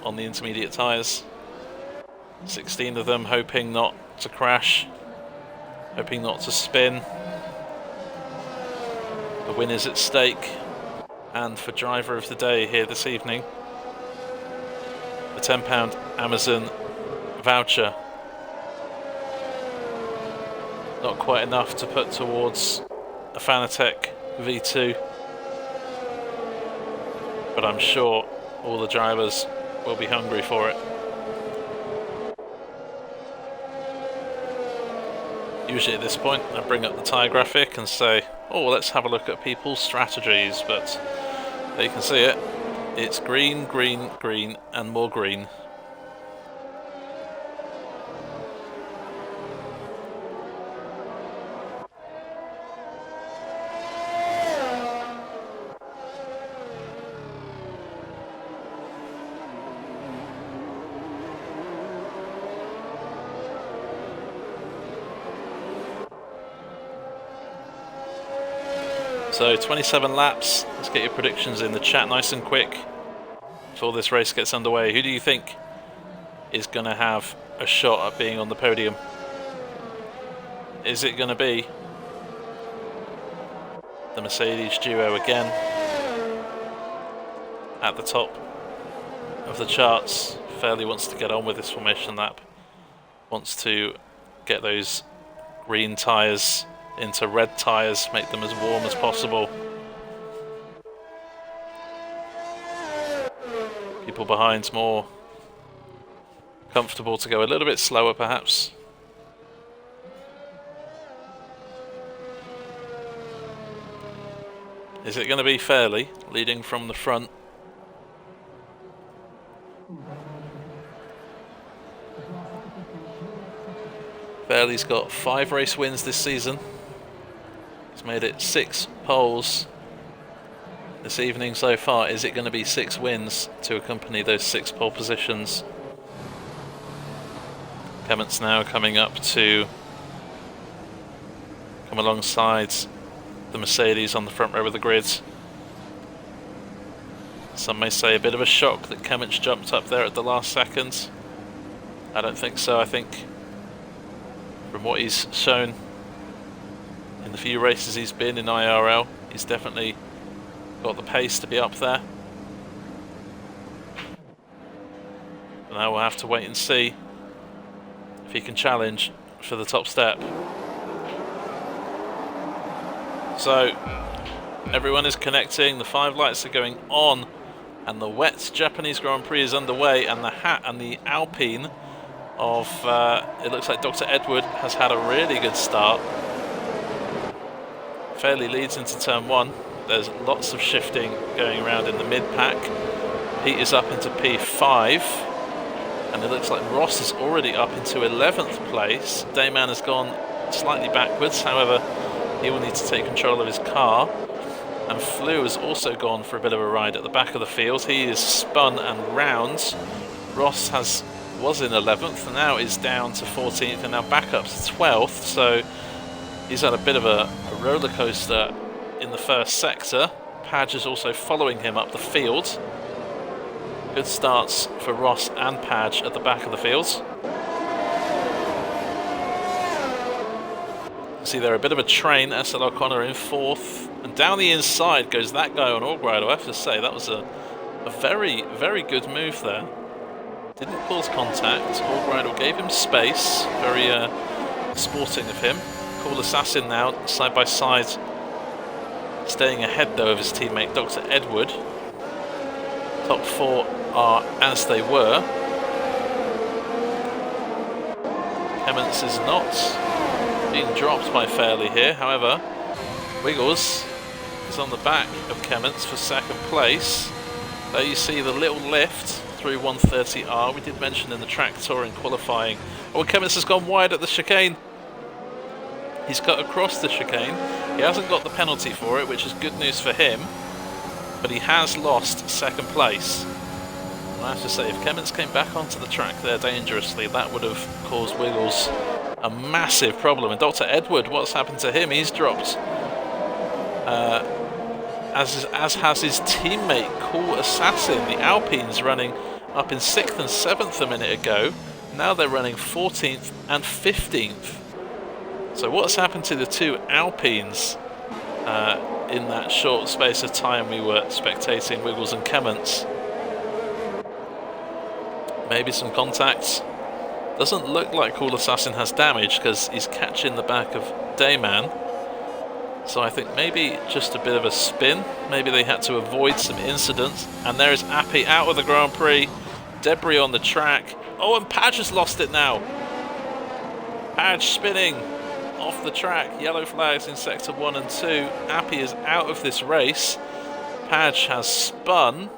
on the intermediate tyres. 16 of them hoping not to crash, hoping not to spin. The win is at stake, and for driver of the day here this evening, a £10 Amazon voucher. Not quite enough to put towards a Fanatec V2, but I'm sure all the drivers will be hungry for it. Usually at this point I bring up the tyre graphic and say, oh, let's have a look at people's strategies, but there you can see it. It's green, green, green and more green. So 27 laps, let's get your predictions in the chat nice and quick before this race gets underway. Who do you think is going to have a shot at being on the podium? Is it going to be the Mercedes duo again at the top of the charts? Fairley wants to get on with this formation lap, wants to get those green tyres into red tyres, make them as warm as possible. People behind's more comfortable to go a little bit slower perhaps. Is it going to be Fairley leading from the front? Fairley's got 5 race wins this season. He's made it 6 poles this evening so far. Is it going to be 6 wins to accompany those 6 pole positions? Clement's now coming up to come alongside the Mercedes on the front row of the grid. Some may say a bit of a shock that Clement's jumped up there at the last second. I don't think so. I think from what he's shown in the few races he's been in IRL, he's definitely got the pace to be up there. But now we'll have to wait and see if he can challenge for the top step. So everyone is connecting, the 5 lights are going on, and the wet Japanese Grand Prix is underway, and the hat and the Alpine of it looks like Dr. Edward has had a really good start. Fairly leads into turn 1. There's lots of shifting going around in the mid-pack. Pete is up into P5, and it looks like Ross is already up into 11th place. Daemon has gone slightly backwards, however he will need to take control of his car. And Flew has also gone for a bit of a ride at the back of the field. He is spun and round. Ross was in 11th and now is down to 14th and now back up to 12th. So he's had a bit of a roller coaster in the first sector. Padge is also following him up the field. Good starts for Ross and Padge at the back of the field. See there a bit of a train. SL O'Connor in 4th, and down the inside goes that guy on Allgrider. I have to say that was a very, very good move there. Didn't cause contact. Allgrider gave him space. Very sporting of him. Cool Assassin now, side by side, staying ahead though of his teammate Dr. Edward. Top 4 are as they were. Clements is not being dropped by Fairley here, however, Wiggles is on the back of Clements for second place. There you see the little lift through 130R. We did mention in the track touring qualifying. Oh, Clements has gone wide at the chicane. He's cut across the chicane. He hasn't got the penalty for it, which is good news for him, but he has lost second place. And I have to say, if Clements came back onto the track there dangerously, that would have caused Wiggles a massive problem. And Dr. Edward, what's happened to him? He's dropped, as has his teammate Cool Assassin. The Alpines running up in 6th and 7th a minute ago. Now they're running 14th and 15th. So what's happened to the two Alpines in that short space of time we were spectating Wiggles and Clements? Maybe some contacts. Doesn't look like Cool Assassin has damage because he's catching the back of Daemon. So I think maybe just a bit of a spin. Maybe they had to avoid some incidents. And there is Appy out of the Grand Prix. Debris on the track. Oh, and Padge has lost it now. Padge spinning off the track. Yellow flags in sector 1 and 2. Appy is out of this race. Padge has spun.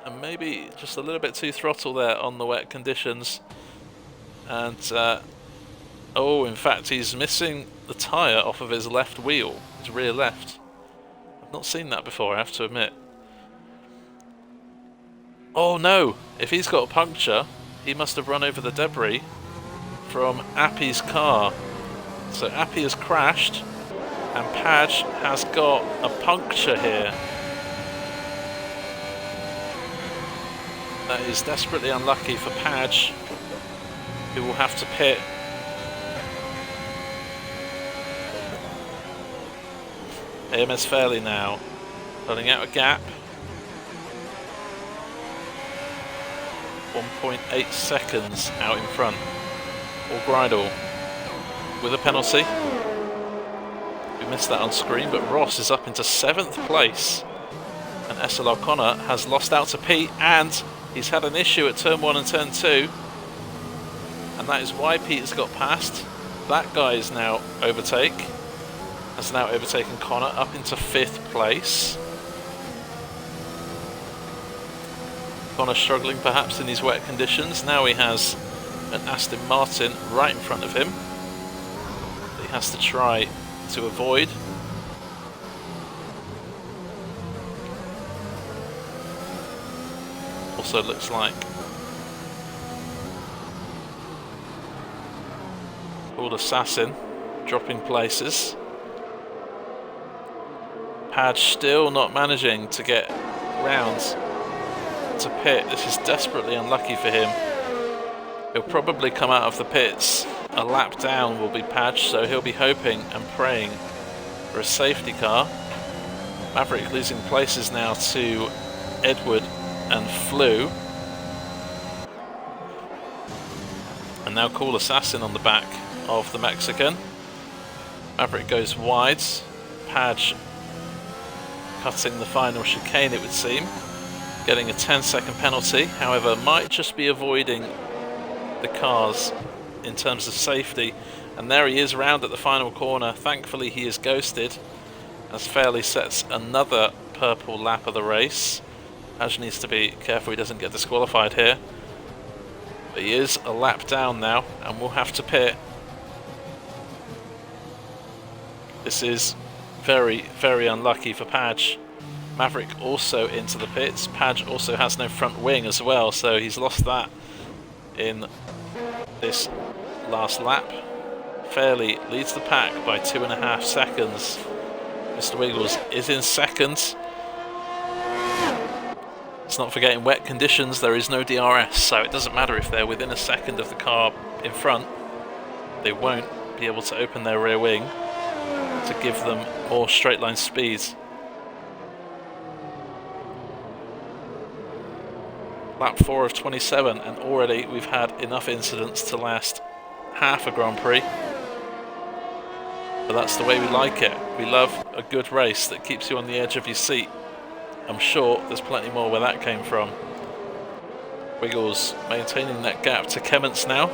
And maybe just a little bit too throttle there on the wet conditions. And, oh, in fact, he's missing the tyre off of his left wheel. His rear left. I've not seen that before, I have to admit. Oh no! If he's got a puncture, he must have run over the debris from Appy's car. So Appy has crashed, and Padge has got a puncture here. That is desperately unlucky for Padge, who will have to pit. AMS Fairley now, running out a gap. 1.8 seconds out in front. Or Greidel with a penalty. We missed that on screen, but Ross is up into 7th place. And SLR Connor has lost out to Pete, and he's had an issue at turn 1 and turn 2. And that is why Pete has got past. That guy is now has now overtaken Connor up into 5th place. Connor struggling perhaps in these wet conditions. Now he has an Aston Martin right in front of him. He has to try to avoid. Also looks like Cool Assassin dropping places. Padge still not managing to get round to pit. This is desperately unlucky for him. He'll probably come out of the pits. A lap down will be Padge, so he'll be hoping and praying for a safety car. Maverick losing places now to Edward and Flew. And now Cool Assassin on the back of the Mexican. Maverick goes wide. Padge cutting the final chicane, it would seem. Getting a 10-second penalty, however, might just be avoiding the cars in terms of safety. And there he is round at the final corner. Thankfully he is ghosted as Fairley sets another purple lap of the race. Padge needs to be careful he doesn't get disqualified here. But he is a lap down now and will have to pit. This is very, very unlucky for Padge. Maverick also into the pits. Padge also has no front wing as well, so he's lost that in this last lap. Fairley leads the pack by 2.5 seconds. Mr. Wiggles is in second. Let's not forget, in wet conditions there is no DRS, so it doesn't matter if they're within a second of the car in front. They won't be able to open their rear wing to give them more straight line speed. Lap 4 of 27, and already we've had enough incidents to last half a Grand Prix. But that's the way we like it. We love a good race that keeps you on the edge of your seat. I'm sure there's plenty more where that came from. Wiggles maintaining that gap to Kemments now.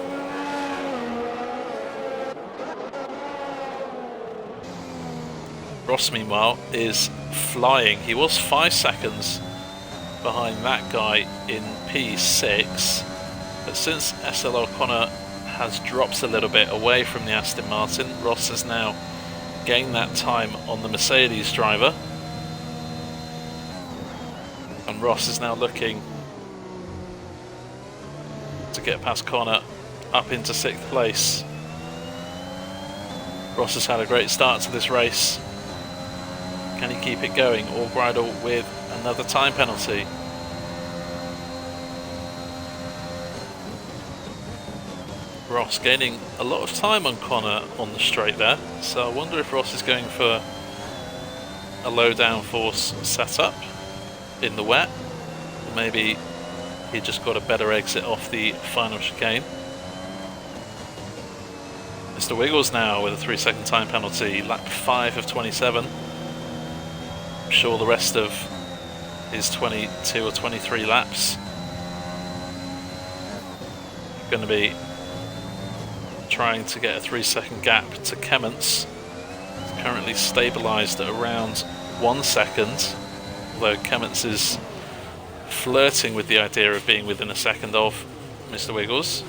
Ross, meanwhile, is flying. He was 5 seconds behind that guy in P6, but since SL O'Connor has dropped a little bit away from the Aston Martin, Ross has now gained that time on the Mercedes driver, and Ross is now looking to get past Connor up into 6th place. Ross has had a great start to this race. Can he keep it going? Allbridle with another time penalty. Ross gaining a lot of time on Connor on the straight there, so I wonder if Ross is going for a low downforce setup in the wet, or maybe he just got a better exit off the final chicane. Mr. Wiggles now with a 3-second time penalty, lap 5 of 27. I'm sure the rest of his 22 or 23 laps are going to be trying to get a 3-second gap to Kemments. It's currently stabilised at around 1 second, although Kemments is flirting with the idea of being within a second of Mr. Wiggles.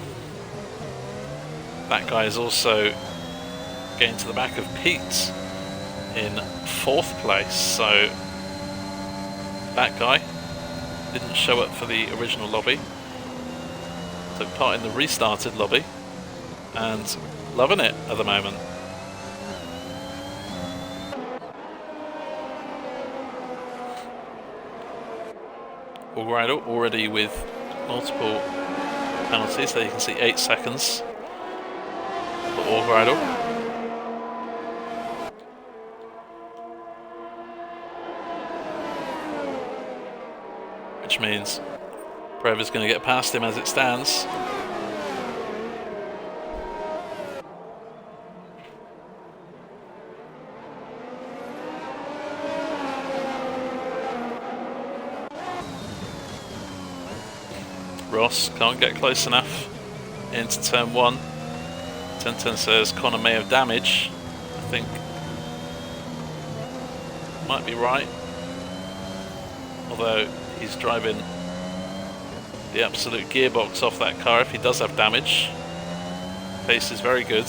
That guy is also getting to the back of Pete in 4th place, so that guy didn't show up for the original lobby, took part in the restarted lobby, and loving it at the moment. Allbridle already with multiple penalties. There you can see 8 seconds for Allbridle. Which means Preva's going to get past him as it stands. Ross can't get close enough into turn 1. 1010 says Connor may have damage. I think might be right, although he's driving the absolute gearbox off that car if he does have damage. Pace is very good.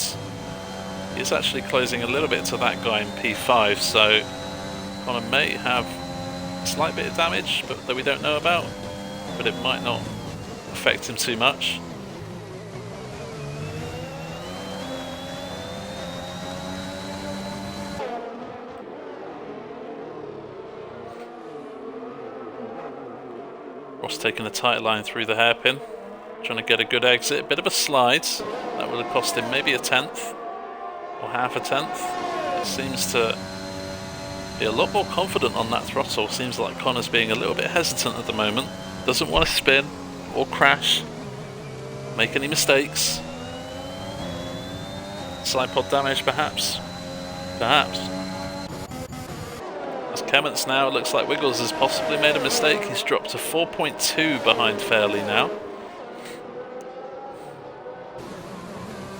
He's actually closing a little bit to that guy in P5, so Connor may have a slight bit of damage, but that we don't know about, but it might not affect him too much. Ross taking a tight line through the hairpin, trying to get a good exit. Bit of a slide, that would have cost him maybe a 10th or half a 10th. It seems to be a lot more confident on that throttle. Seems like Connor's being a little bit hesitant at the moment. Doesn't want to spin or crash, make any mistakes. Side pod damage perhaps? Perhaps. As Kemments now, it looks like Wiggles has possibly made a mistake. He's dropped to 4.2 behind Fairley now.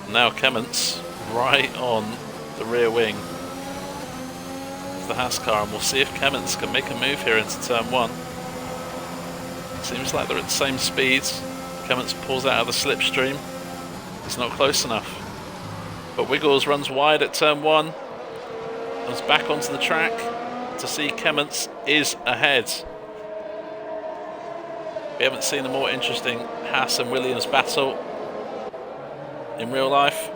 Now Kemments right on the rear wing of the Haas car, and we'll see if Kemments can make a move here into turn 1. Seems like they're at the same speeds. Kemments pulls out of the slipstream. It's not close enough. But Wiggles runs wide at turn 1. Comes back onto the track to see Kemments is ahead. We haven't seen a more interesting Haas and Williams battle in real life.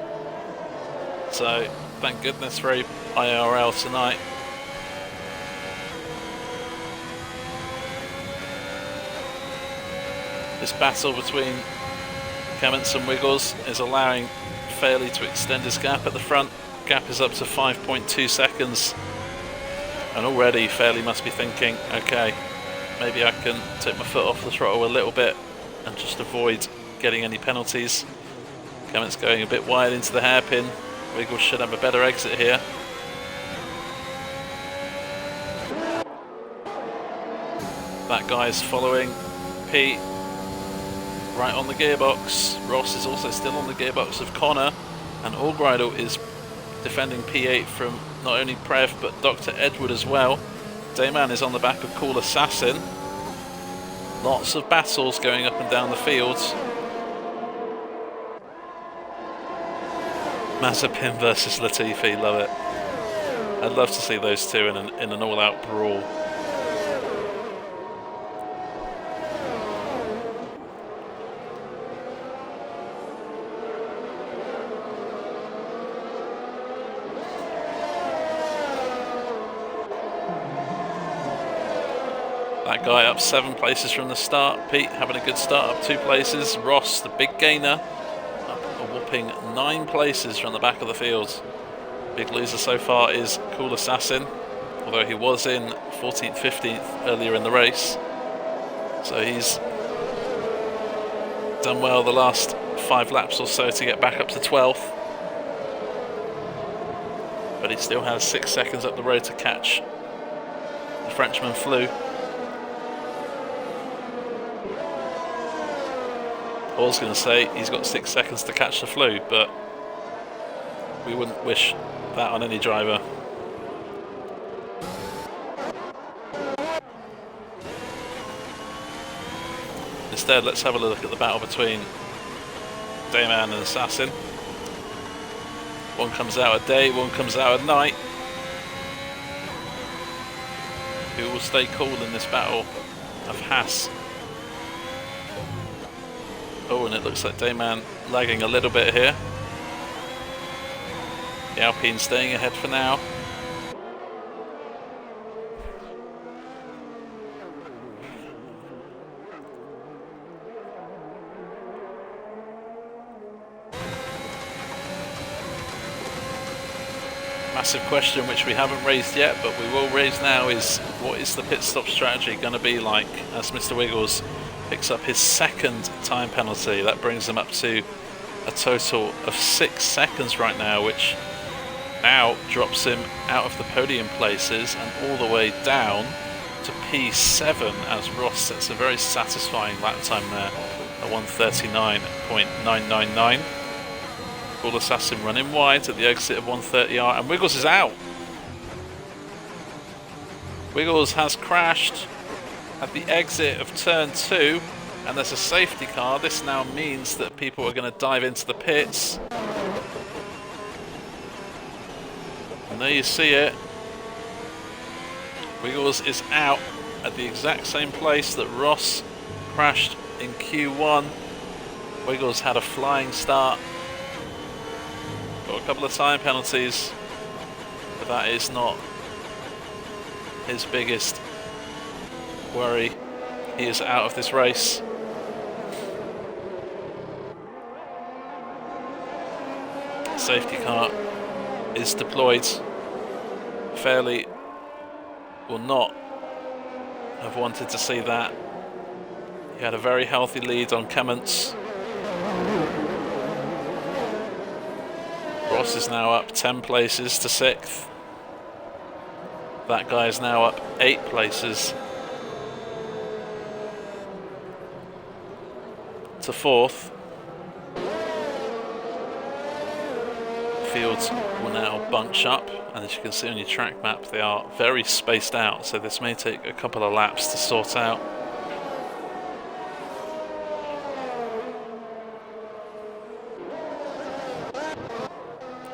So thank goodness for IIRL tonight. This battle between Kemments and Wiggles is allowing Fairley to extend his gap at the front. Gap is up to 5.2 seconds. And already Fairley must be thinking, okay, maybe I can take my foot off the throttle a little bit and just avoid getting any penalties. Kemments going a bit wide into the hairpin. Wiggles should have a better exit here. That guy's following Pete right on the gearbox. Ross is also still on the gearbox of Connor, and Allbridle is defending P8 from not only Prev but Dr. Edward as well. Daemon is on the back of Cool Assassin. Lots of battles going up and down the fields. Mazepin versus Latifi, love it. I'd love to see those two in an all-out brawl. That guy up 7 places from the start. Pete having a good start, up 2 places. Ross, the big gainer, up a whopping 9 places from the back of the field. Big loser so far is Cool Assassin, although he was in 14th, 15th earlier in the race. So he's done well the last 5 laps or so to get back up to 12th. But he still has 6 seconds up the road to catch the Frenchman Fleu. I was going to say he's got 6 seconds to catch the Fleu, but we wouldn't wish that on any driver. Instead, let's have a look at the battle between Daemon and Assassin. One comes out at day, one comes out at night. Who will stay cool in this battle of Haas? Oh, and it looks like Daemon lagging a little bit here. The Alpine staying ahead for now. Massive question which we haven't raised yet, but we will raise now, is what is the pit stop strategy going to be like as Mr. Wiggles picks up his 2nd time penalty. That brings him up to a total of 6 seconds right now, which now drops him out of the podium places and all the way down to P7 as Ross sets a very satisfying lap time there at 1:39.999. Cool Assassin running wide at the exit of 130R, and Wiggles is out. Wiggles has crashed at the exit of turn 2, and there's a safety car. This now means that people are going to dive into the pits. And there you see it. Wiggles is out at the exact same place that Ross crashed in Q1. Wiggles had a flying start. Got a couple of time penalties, but that is not his biggest worry. He is out of this race. Safety car is deployed. Fairly will not have wanted to see that. He had a very healthy lead on Cummins. Ross is now up 10 places to 6th. That guy is now up 8 places to 4th. Fields will now bunch up, and as you can see on your track map, they are very spaced out, so this may take a couple of laps to sort out.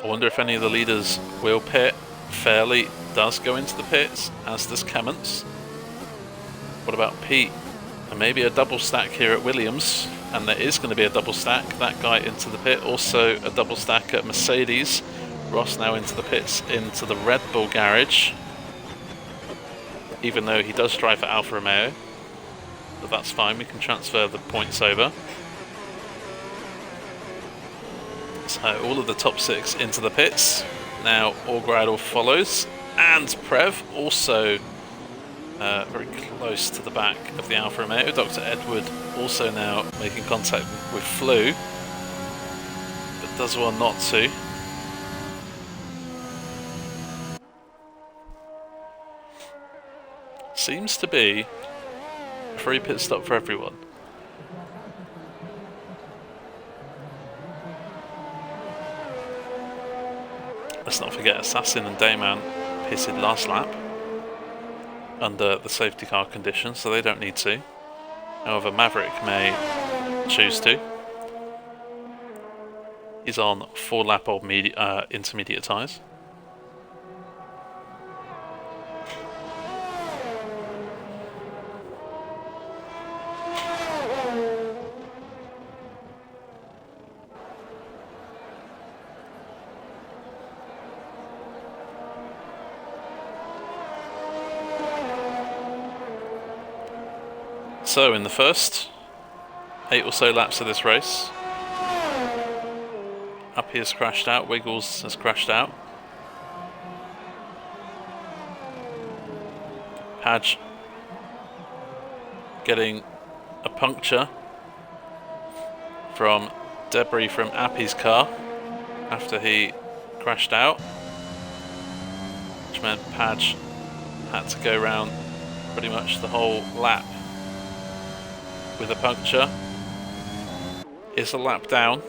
I wonder if any of the leaders will pit. Fairley does go into the pits, as does Cummins. What about Pete? And maybe a double stack here at Williams, and there is going to be a double stack. That guy into the pit, also a double stack at Mercedes. Ross now into the pits, into the Red Bull garage, even though he does drive for Alfa Romeo, but that's fine, we can transfer the points over. So all of the top 6 into the pits. Now Allbridle follows, and Prev also very close to the back of the Alfa Romeo. Dr. Edward also now making contact with Fleu, but does well not to. seems to be a free pit stop for everyone. Let's not forget Assassin and Daemon pitted last lap under the safety car conditions, so they don't need to. However, Maverick may choose to. He's on 4 lap old intermediate tyres. So in the first 8 or so laps of this race, Uppy has crashed out, Wiggles has crashed out. Padge getting a puncture from debris from Appy's car after he crashed out, which meant Padge had to go around pretty much the whole lap with a puncture. Is a lap down.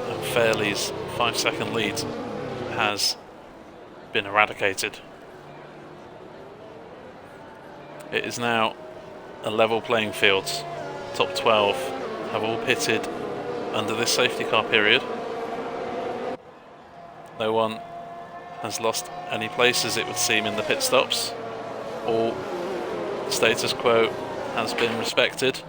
And Fairley's 5-second lead has been eradicated. It is now a level playing field. Top 12 have all pitted under this safety car period. No one has lost any places, it would seem, in the pit stops. All status quo has been respected.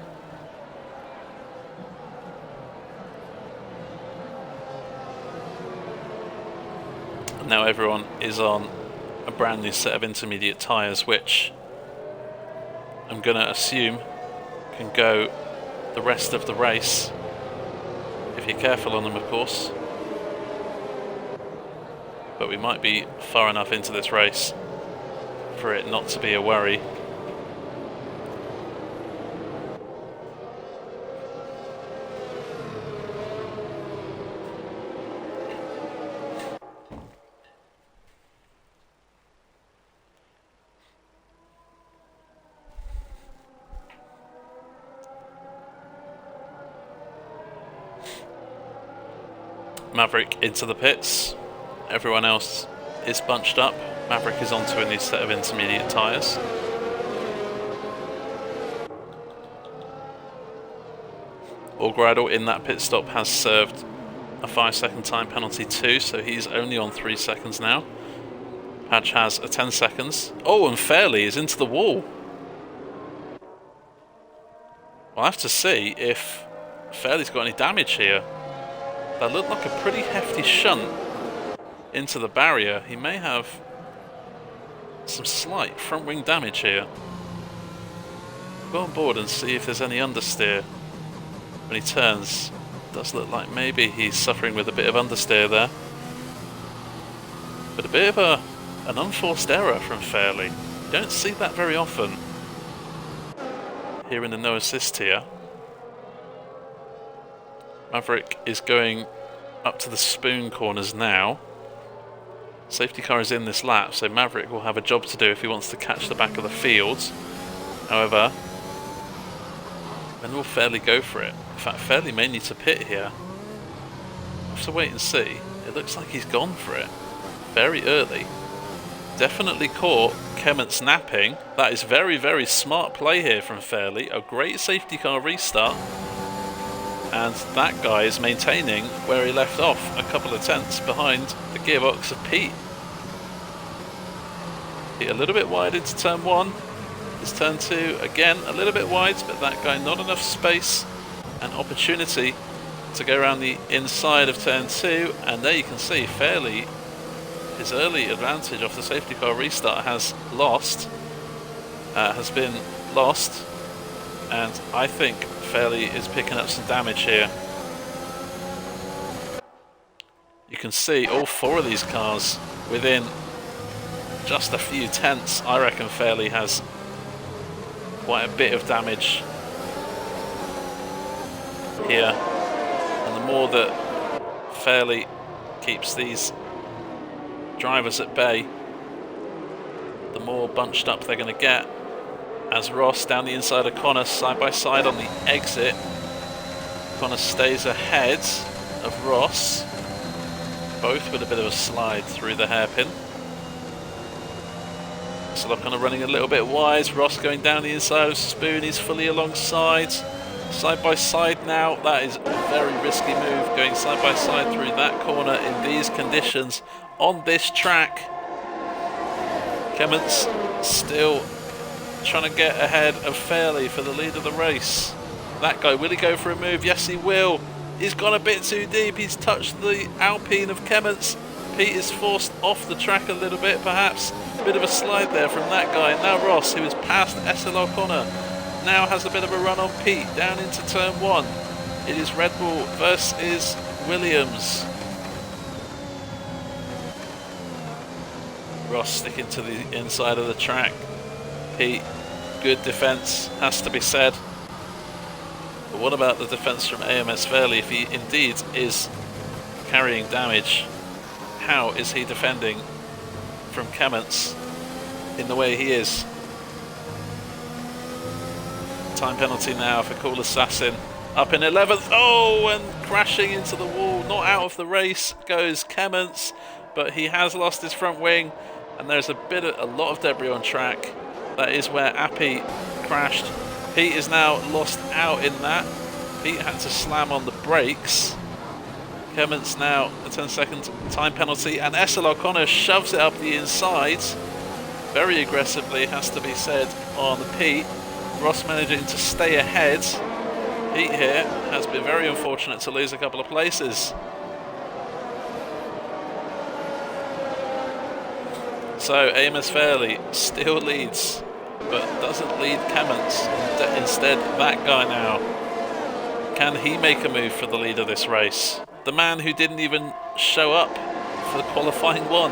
Now everyone is on a brand new set of intermediate tyres, which I'm going to assume can go the rest of the race, if you're careful on them, of course. But we might be far enough into this race for it not to be a worry. Maverick into the pits. Everyone else is bunched up. Maverick is onto a new set of intermediate tyres. Allgradel in that pit stop has served a 5-second time penalty too, so he's only on 3 seconds now. Padge has a 10 seconds. Oh, and Fairley is into the wall. We'll have to see if Fairley's got any damage here. That looked like a pretty hefty shunt into the barrier. He may have some slight front wing damage here. Go on board and see if there's any understeer when he turns. Does look like maybe he's suffering with a bit of understeer there. But a bit of an unforced error from Fairley. You don't see that very often here in the no assist tier. Maverick is going up to the spoon corners now. Safety car is in this lap, so Maverick will have a job to do if he wants to catch the back of the field. However, when will Fairley go for it? In fact, Fairley may need to pit here. We'll have to wait and see. It looks like he's gone for it very early. Definitely caught Kement's napping. That is very, very smart play here from Fairley. A great safety car restart. And that guy is maintaining where he left off, a couple of tenths behind the gearbox of Pete. Pete a little bit wide into turn 1. It's turn 2 again, a little bit wide, but that guy not enough space and opportunity to go around the inside of turn 2. And there you can see Fairley, his early advantage off the safety car restart has been lost. And I think Fairley is picking up some damage here. You can see, all 4 of these cars within just a few tenths. I reckon Fairley has quite a bit of damage here, and the more that Fairley keeps these drivers at bay, the more bunched up they're going to get. As Ross down the inside of Connor, side by side on the exit. Connor stays ahead of Ross, both with a bit of a slide through the hairpin. So they're kind of running a little bit wide. Ross going down the inside of Spoon, he's fully alongside. Side by side now, that is a very risky move, going side by side through that corner in these conditions on this track. Clements still trying to get ahead of Fairley for the lead of the race. That guy, will he go for a move? Yes, he will. He's gone a bit too deep. He's touched the Alpine of Clements. Pete is forced off the track a little bit, perhaps. Bit of a slide there from that guy. And now Ross, who is past SL O'Connor, now has a bit of a run on Pete down into turn 1. It is Red Bull versus Williams. Ross sticking to the inside of the track. Pete, good defence, has to be said. But what about the defence from AMS Fairley? If he indeed is carrying damage, how is he defending from Clements in the way he is? Time penalty now for Cool Assassin. Up in 11th. Oh, and crashing into the wall. Not out of the race goes Clements, but he has lost his front wing, and there's a lot of debris on track. That is where Appy crashed. Pete is now lost out in that. Pete had to slam on the brakes. Clements now a 10-second time penalty, and SL O'Connor shoves it up the inside very aggressively, has to be said, on Pete. Ross managing to stay ahead. Pete here has been very unfortunate to lose a couple of places. So AMS Fairley still leads, but doesn't lead Clements. Instead, that guy now. Can he make a move for the lead of this race? The man who didn't even show up for qualifying 1.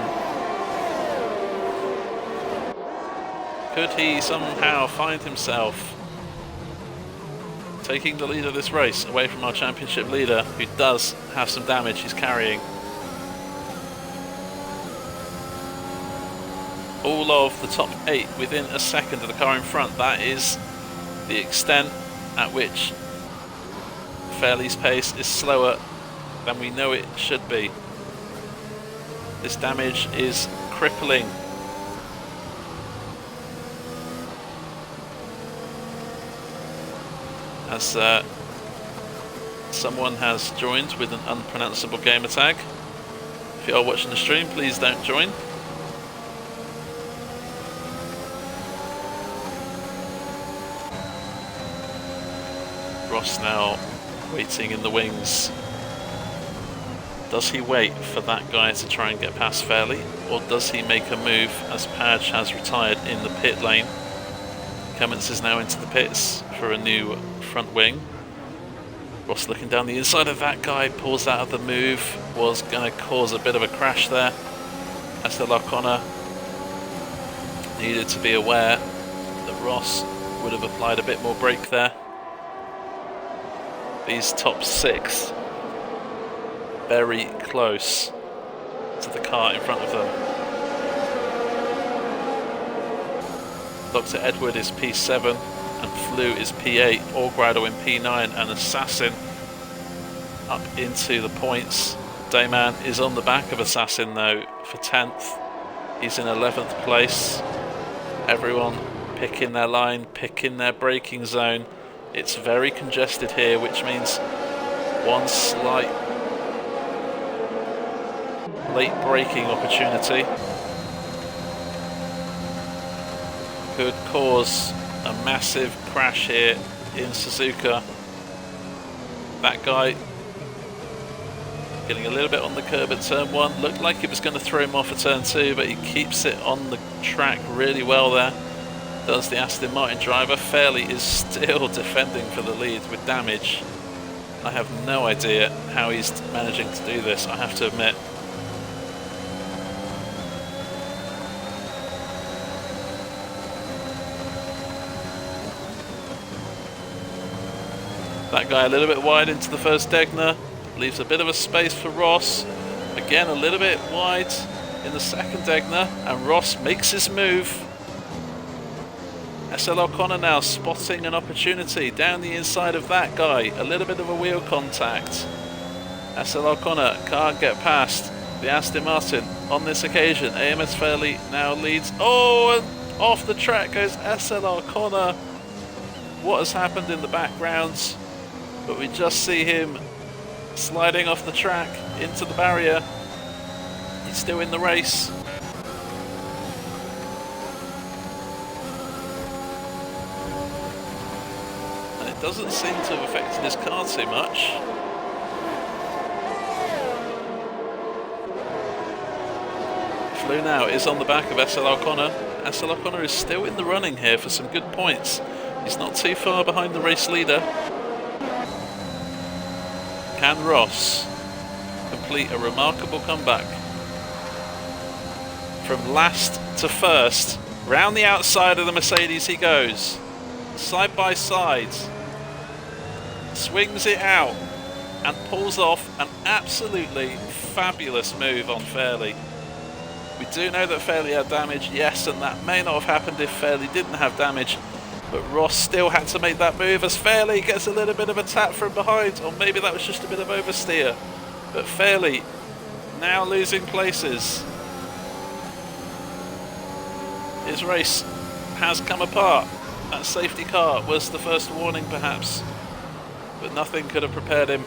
Could he somehow find himself taking the lead of this race away from our championship leader, who does have some damage he's carrying? All of the top 8 within a second of the car in front. That is the extent at which Fairley's pace is slower than we know it should be. This damage is crippling. As someone has joined with an unpronounceable gamer tag. If you are watching the stream, please don't join. Ross now waiting in the wings. Does he wait for that guy to try and get past Fairley, or does he make a move as Padge has retired in the pit lane? Clements is now into the pits for a new front wing. Ross looking down the inside of that guy, pulls out of the move, was going to cause a bit of a crash there. SL O'Connor needed to be aware that Ross would have applied a bit more brake there. These top 6 very close to the car in front of them. Dr. Edward is P7 and Flew is P8, Orgrado in P9, and Assassin up into the points. Daemon is on the back of Assassin though for 10th. He's in 11th place. Everyone picking their line, picking their braking zone. It's very congested here, which means one slight late braking opportunity could cause a massive crash here in Suzuka. That guy getting a little bit on the curb at turn 1. Looked like it was going to throw him off at turn 2, but he keeps it on the track really well there. Does the Aston Martin driver. Fairley is still defending for the lead with damage. I have no idea how he's managing to do this, I have to admit. That guy a little bit wide into the first Degner, leaves a bit of a space for Ross. Again, a little bit wide in the second Degner, and Ross makes his move. SL O'Connor now spotting an opportunity down the inside of that guy. A little bit of a wheel contact. SL O'Connor can't get past the Aston Martin on this occasion. AMS Fairley now leads. Oh, and off the track goes SL O'Connor. What has happened in the background? But we just see him sliding off the track into the barrier. He's still in the race. And it doesn't seem to have affected his car too much. Flew now is on the back of SL O'Connor. SL O'Connor is still in the running here for some good points. He's not too far behind the race leader. Can Ross complete a remarkable comeback? From last to first, round the outside of the Mercedes he goes, side by side, swings it out and pulls off an absolutely fabulous move on Fairley. We do know that Fairley had damage, yes, and that may not have happened if Fairley didn't have damage, but Ross still had to make that move as Fairley gets a little bit of a tap from behind, or maybe that was just a bit of oversteer. But Fairley now losing places. His race has come apart. That safety car was the first warning perhaps, but nothing could have prepared him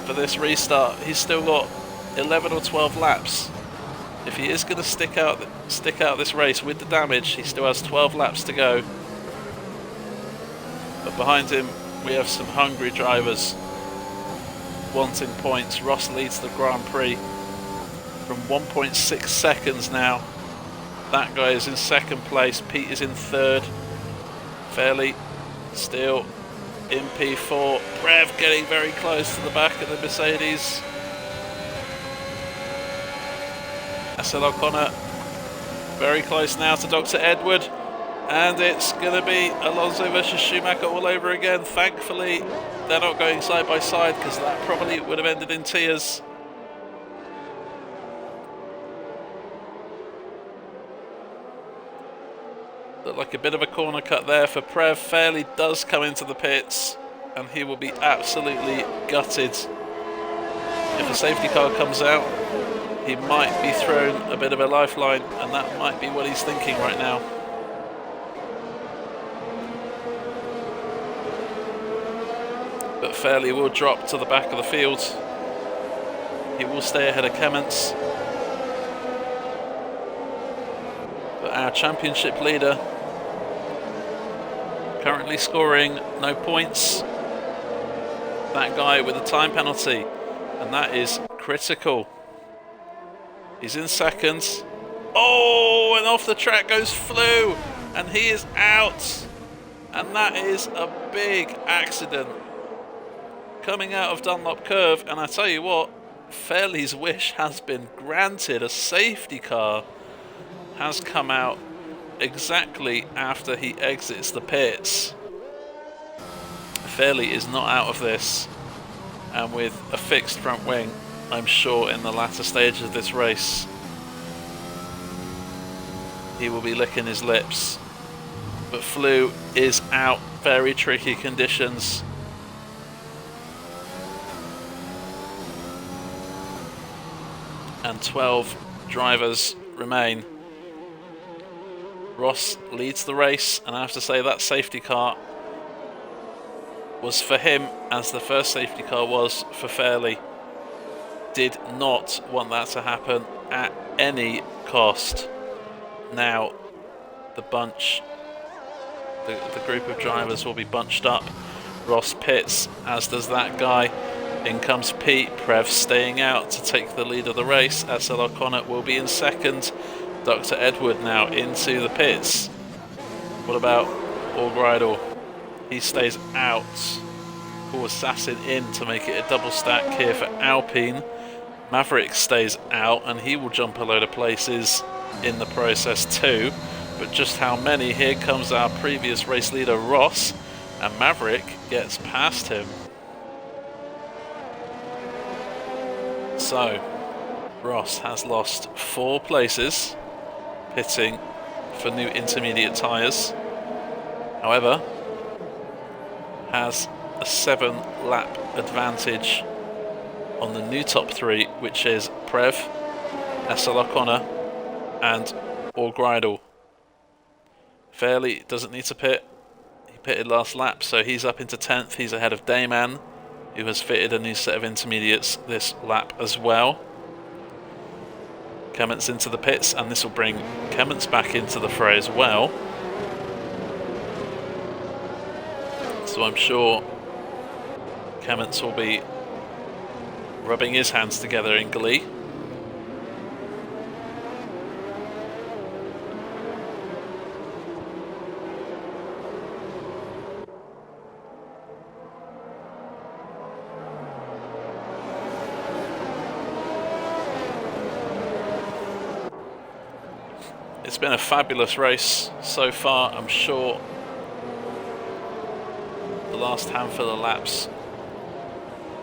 for this restart. He's still got 11 or 12 laps. If he is going to stick out this race with the damage, he still has 12 laps to go. But behind him we have some hungry drivers wanting points. Ross leads the Grand Prix from 1.6 seconds now. That guy is in second place. Pete is in third. Fairley still in P4. Prev getting very close to the back of the Mercedes. SL O'Connor very close now to Dr. Edward, and it's going to be Alonso versus Schumacher all over again. Thankfully they're not going side by side, because that probably would have ended in tears. Looked like a bit of a corner cut there for Prev. Fairley does come into the pits and he will be absolutely gutted if a safety car comes out. He might be thrown a bit of a lifeline, and that might be what he's thinking right now. But Fairley will drop to the back of the field. He will stay ahead of Clements. But our championship leader currently scoring no points. That guy with a time penalty, and that is critical. He's in second. Oh, and off the track goes Flew, and he is out. And that is a big accident coming out of Dunlop Curve. And I tell you what, Fairley's wish has been granted. A safety car has come out exactly after he exits the pits. Fairley is not out of this, and with a fixed front wing, I'm sure in the latter stage of this race he will be licking his lips. But Flew is out. Very tricky conditions. And 12 drivers remain. Ross leads the race, and I have to say that safety car was for him as the first safety car was for Fairley. Did not want that to happen at any cost. Now the bunch, the group of drivers will be bunched up. Ross pits, as does that guy. In comes Pete. Prev staying out to take the lead of the race. SL O'Connor will be in second. Dr. Edward now into the pits. What about Allgreidel? He stays out. Cool Assassin in to make it a double stack here for Alpine. Maverick stays out, and he will jump a load of places in the process too. But just how many? Here comes our previous race leader Ross, And Maverick gets past him. So, Ross has lost 4 places, pitting for new intermediate tyres. However, has a 7-lap advantage on the new top 3, which is Prev, SL O'Connor and O'Gridle. Fairley doesn't need to pit. He pitted last lap, so he's up into 10th. He's ahead of Daemon, who has fitted a new set of intermediates this lap as well. Kement's into the pits, and this will bring Kement's back into the fray as well. So I'm sure Kement's will be rubbing his hands together in glee. It's been a fabulous race so far. I'm sure the last handful of laps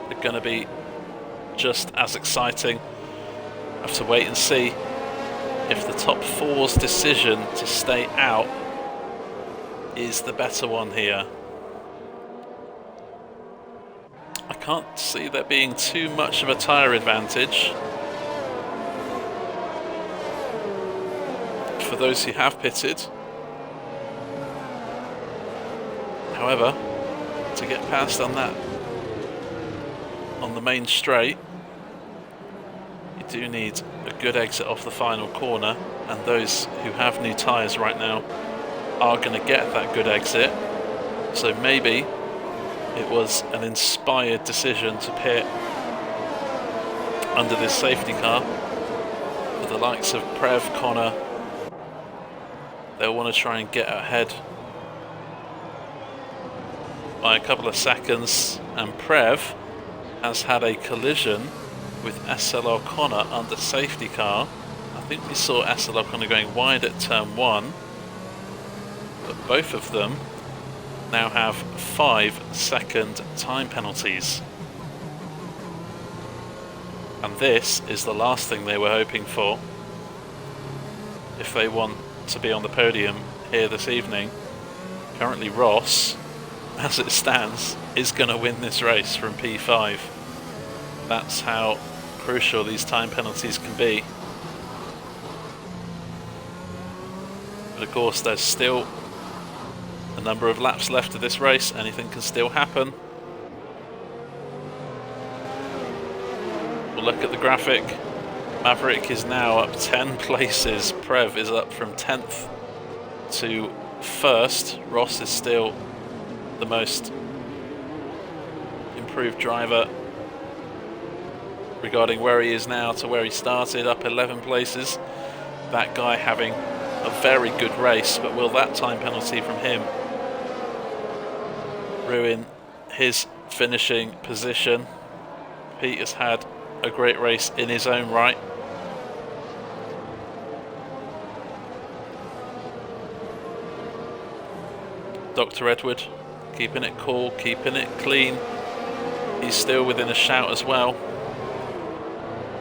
are going to be just as exciting. Have to wait and see if the top 4's decision to stay out is the better one here. I can't see there being too much of a tyre advantage for those who have pitted. However, to get past on the main straight, you do need a good exit off the final corner, and those who have new tyres right now are going to get that good exit. So maybe it was an inspired decision to pit under this safety car for the likes of Prev, Connor. They'll want to try and get ahead by a couple of seconds, and Prev has had a collision with SL O'Connor under safety car. I think we saw SL O'Connor going wide at turn 1, but both of them now have 5-second time penalties. And this is the last thing they were hoping for if they want to be on the podium here this evening. Currently Ross, as it stands, is going to win this race from P5. That's how crucial these time penalties can be. But of course there's still a number of laps left of this race. Anything can still happen. We'll look at the graphic. Maverick is now up 10 places. Prev is up from 10th to 1st. Ross is still the most improved driver regarding where he is now to where he started, up 11 places. That guy having a very good race, but will that time penalty from him ruin his finishing position? Pete has had a great race in his own right. Dr. Edward keeping it cool, keeping it clean. He's still within a shout as well.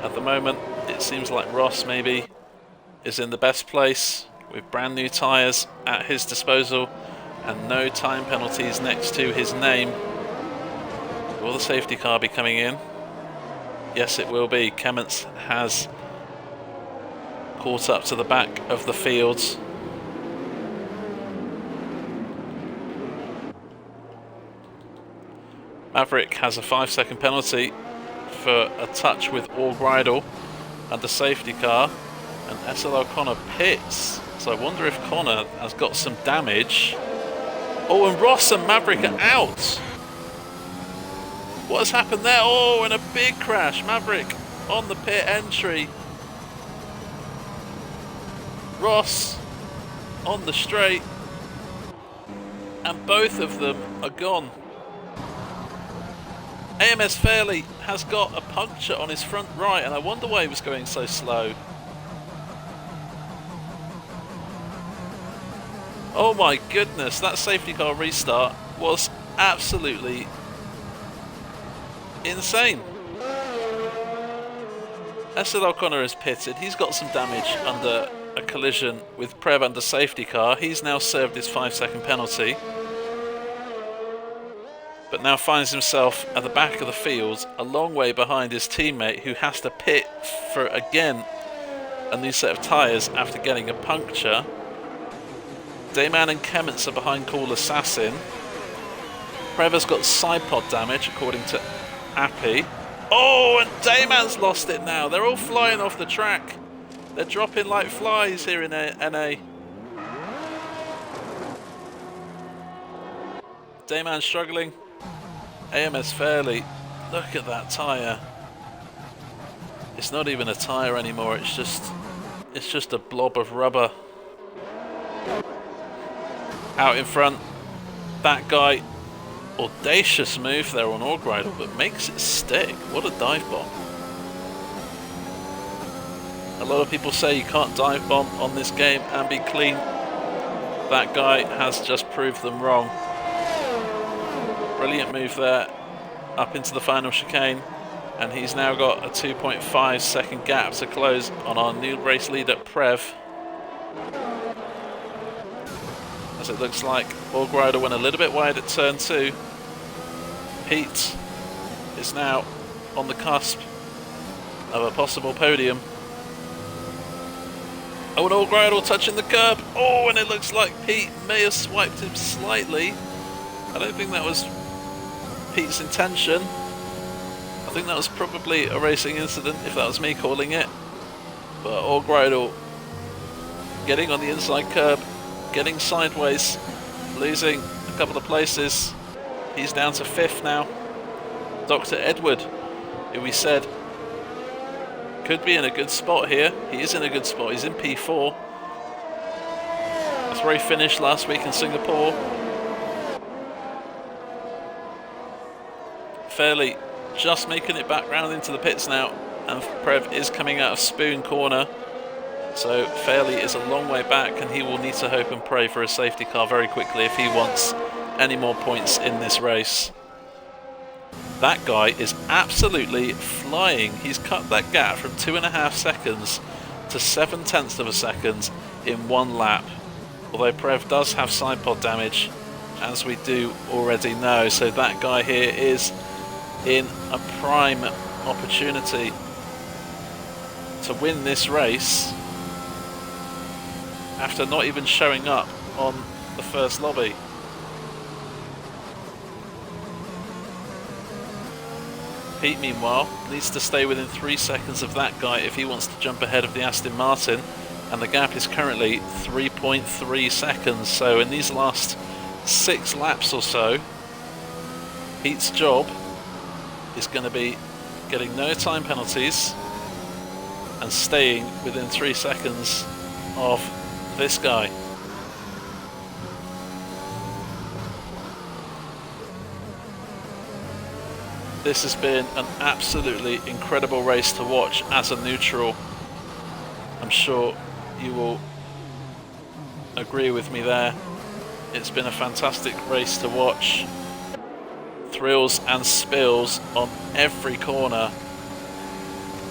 At the moment, it seems like Ross maybe is in the best place with brand new tyres at his disposal and no time penalties next to his name. Will the safety car be coming in? Yes, it will be. Kement's has caught up to the back of the fields. Maverick has a 5-second penalty for a touch with O'Gridle and the safety car, and SL O'Connor pits. So I wonder if Connor has got some damage. Oh, and Ross and Maverick are out. What has happened there? Oh, and a big crash. Maverick on the pit entry. Ross on the straight. And both of them are gone. AMS Fairley has got a puncture on his front right, and I wonder why he was going so slow. Oh my goodness, that safety car restart was absolutely insane. Asad O'Connor is pitted. He's got some damage under a collision with Prev under safety car. He's now served his 5-second penalty, but now finds himself at the back of the field, a long way behind his teammate, who has to pit for, again, a new set of tyres after getting a puncture. Daemon and Clements are behind Call Assassin. Prev has got side pod damage, according to Appy. Oh, and Daemon's lost it now. They're all flying off the track. They're dropping like flies here in NA. Daemon struggling. AMS Fairley. Look at that tyre. It's not even a tyre anymore. It's just a blob of rubber. Out in front, that guy, audacious move there on Orgridle, but makes it stick. What a dive bomb. A lot of people say you can't dive bomb on this game and be clean. That guy has just proved them wrong. Brilliant move there, up into the final chicane, and he's now got a 2.5 second gap to close on our new race leader, Prev. As it looks like Orgrider went a little bit wide at turn 2. Pete is now on the cusp of a possible podium. Oh, and Orgrider touching the curb. Oh, and it looks like Pete may have swiped him slightly. I don't think that was Pete's intention. I think that was probably a racing incident, if that was me calling it. But Orgrider getting on the inside curb, getting sideways, losing a couple of places. He's down to 5th now. Dr. Edward, who we said could be in a good spot here. He is in a good spot. He's in P4. That's where he finished last week in Singapore. Fairly just making it back round into the pits now, and Prev is coming out of Spoon Corner. So Fairley is a long way back, and he will need to hope and pray for a safety car very quickly if he wants any more points in this race. That guy is absolutely flying. He's cut that gap from 2.5 seconds to 0.7 of a second in 1 lap. Although Prev does have side pod damage, as we do already know. So that guy here is in a prime opportunity to win this race after not even showing up on the first lobby. Pete, meanwhile, needs to stay within 3 seconds of that guy if he wants to jump ahead of the Aston Martin, and the gap is currently 3.3 seconds. So in these last 6 laps or so, Pete's job is going to be getting no time penalties and staying within 3 seconds of this guy. This has been an absolutely incredible race to watch as a neutral. I'm sure you will agree with me there. It's been a fantastic race to watch. Thrills and spills on every corner.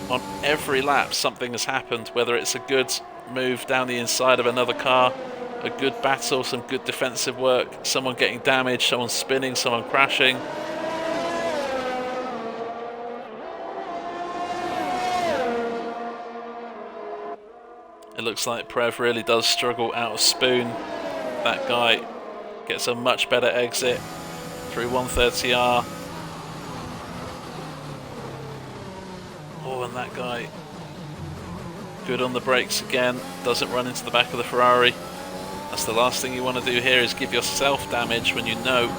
On every lap something has happened, whether it's a good move down the inside of another car, a good battle, some good defensive work, someone getting damaged, someone spinning, someone crashing. It looks like Prev really does struggle out of Spoon. That guy gets a much better exit through 130R. Oh, and that guy good on the brakes again, doesn't run into the back of the Ferrari. That's the last thing you want to do here, is give yourself damage when you know,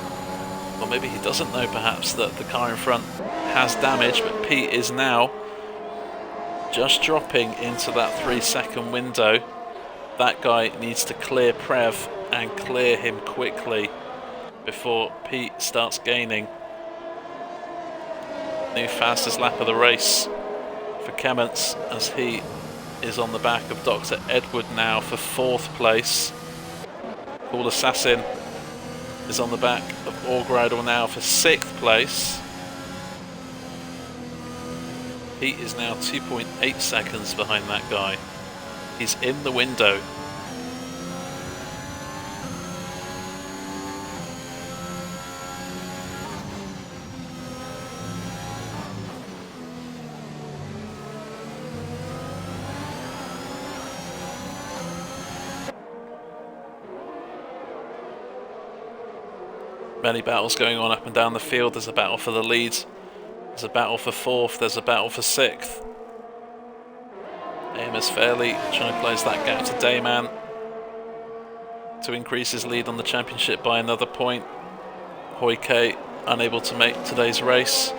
or maybe he doesn't know perhaps, that the car in front has damage. But Pete is now just dropping into that 3-second window. That guy needs to clear Prev and clear him quickly before Pete starts gaining. New fastest lap of the race for Clements, as he is on the back of Dr. Edward now for 4th place. Cool Assassin is on the back of Orgridle now for 6th place. Pete is now 2.8 seconds behind that guy. He's in the window. Many battles going on up and down the field. There's a battle for the lead. There's a battle for 4th. There's a battle for 6th. Amos Fairley trying to close that gap to Daemon to increase his lead on the championship by another point. Hoike unable to make today's race.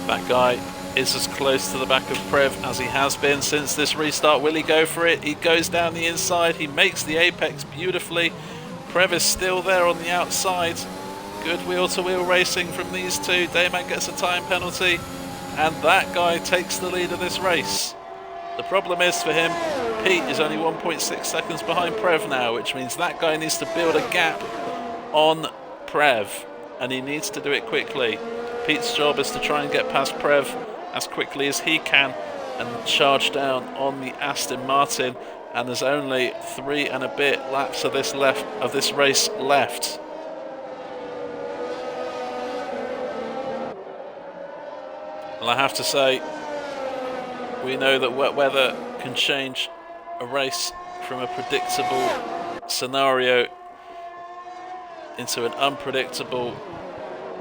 That guy is as close to the back of Prev as he has been since this restart. Will he go for it? He goes down the inside. He makes the apex beautifully. Prev is still there on the outside. Good wheel-to-wheel racing from these two. Daemon gets a time penalty, and that guy takes the lead of this race. The problem is for him, Pete is only 1.6 seconds behind Prev now, which means that guy needs to build a gap on Prev, and he needs to do it quickly. Pete's job is to try and get past Prev as quickly as he can and charge down on the Aston Martin, and there's only 3 and a bit laps of this race left. And I have to say, we know that wet weather can change a race from a predictable scenario into an unpredictable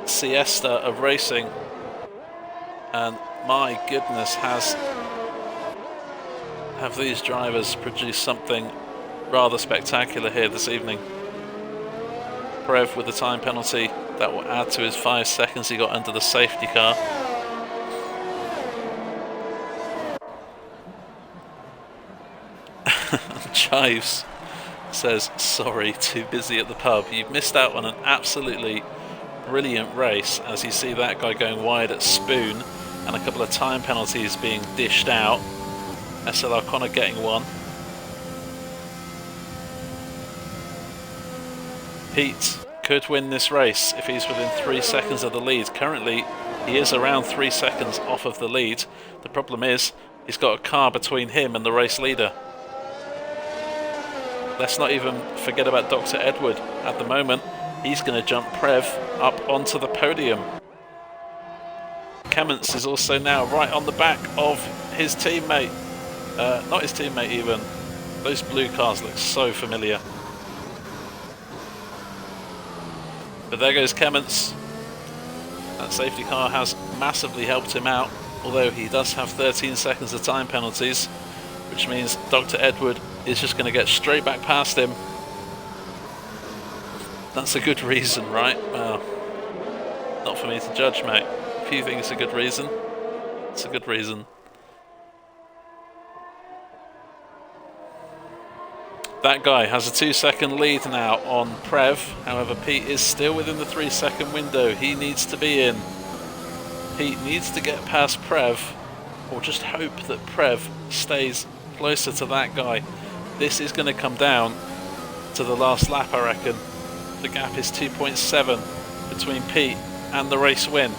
siesta of racing, and my goodness, have these drivers produced something rather spectacular here this evening. Prev with the time penalty, that will add to his 5 seconds he got under the safety car. Chives says, sorry, too busy at the pub. You've missed out on an absolutely brilliant race, as you see that guy going wide at Spoon and a couple of time penalties being dished out. SLR Connor getting one. Pete could win this race if he's within 3 seconds of the lead. Currently he is around 3 seconds off of the lead. The problem is he's got a car between him and the race leader. Let's not even forget about Dr. Edward. At the moment, he's going to jump Prev up onto the podium. Kemmons is also now right on the back of his teammate. Not his teammate even. Those blue cars look so familiar. But there goes Kemmons. That safety car has massively helped him out, although he does have 13 seconds of time penalties, which means Dr. Edward is just going to get straight back past him. That's a good reason, right? Well, not for me to judge, mate. If you think it's a good reason, it's a good reason. That guy has a 2-second lead now on Prev. However, Pete is still within the 3-second window. He needs to be in. Pete needs to get past Prev, or just hope that Prev stays closer to that guy. This is going to come down to the last lap, I reckon. The gap is 2.7 between Pete and the race win.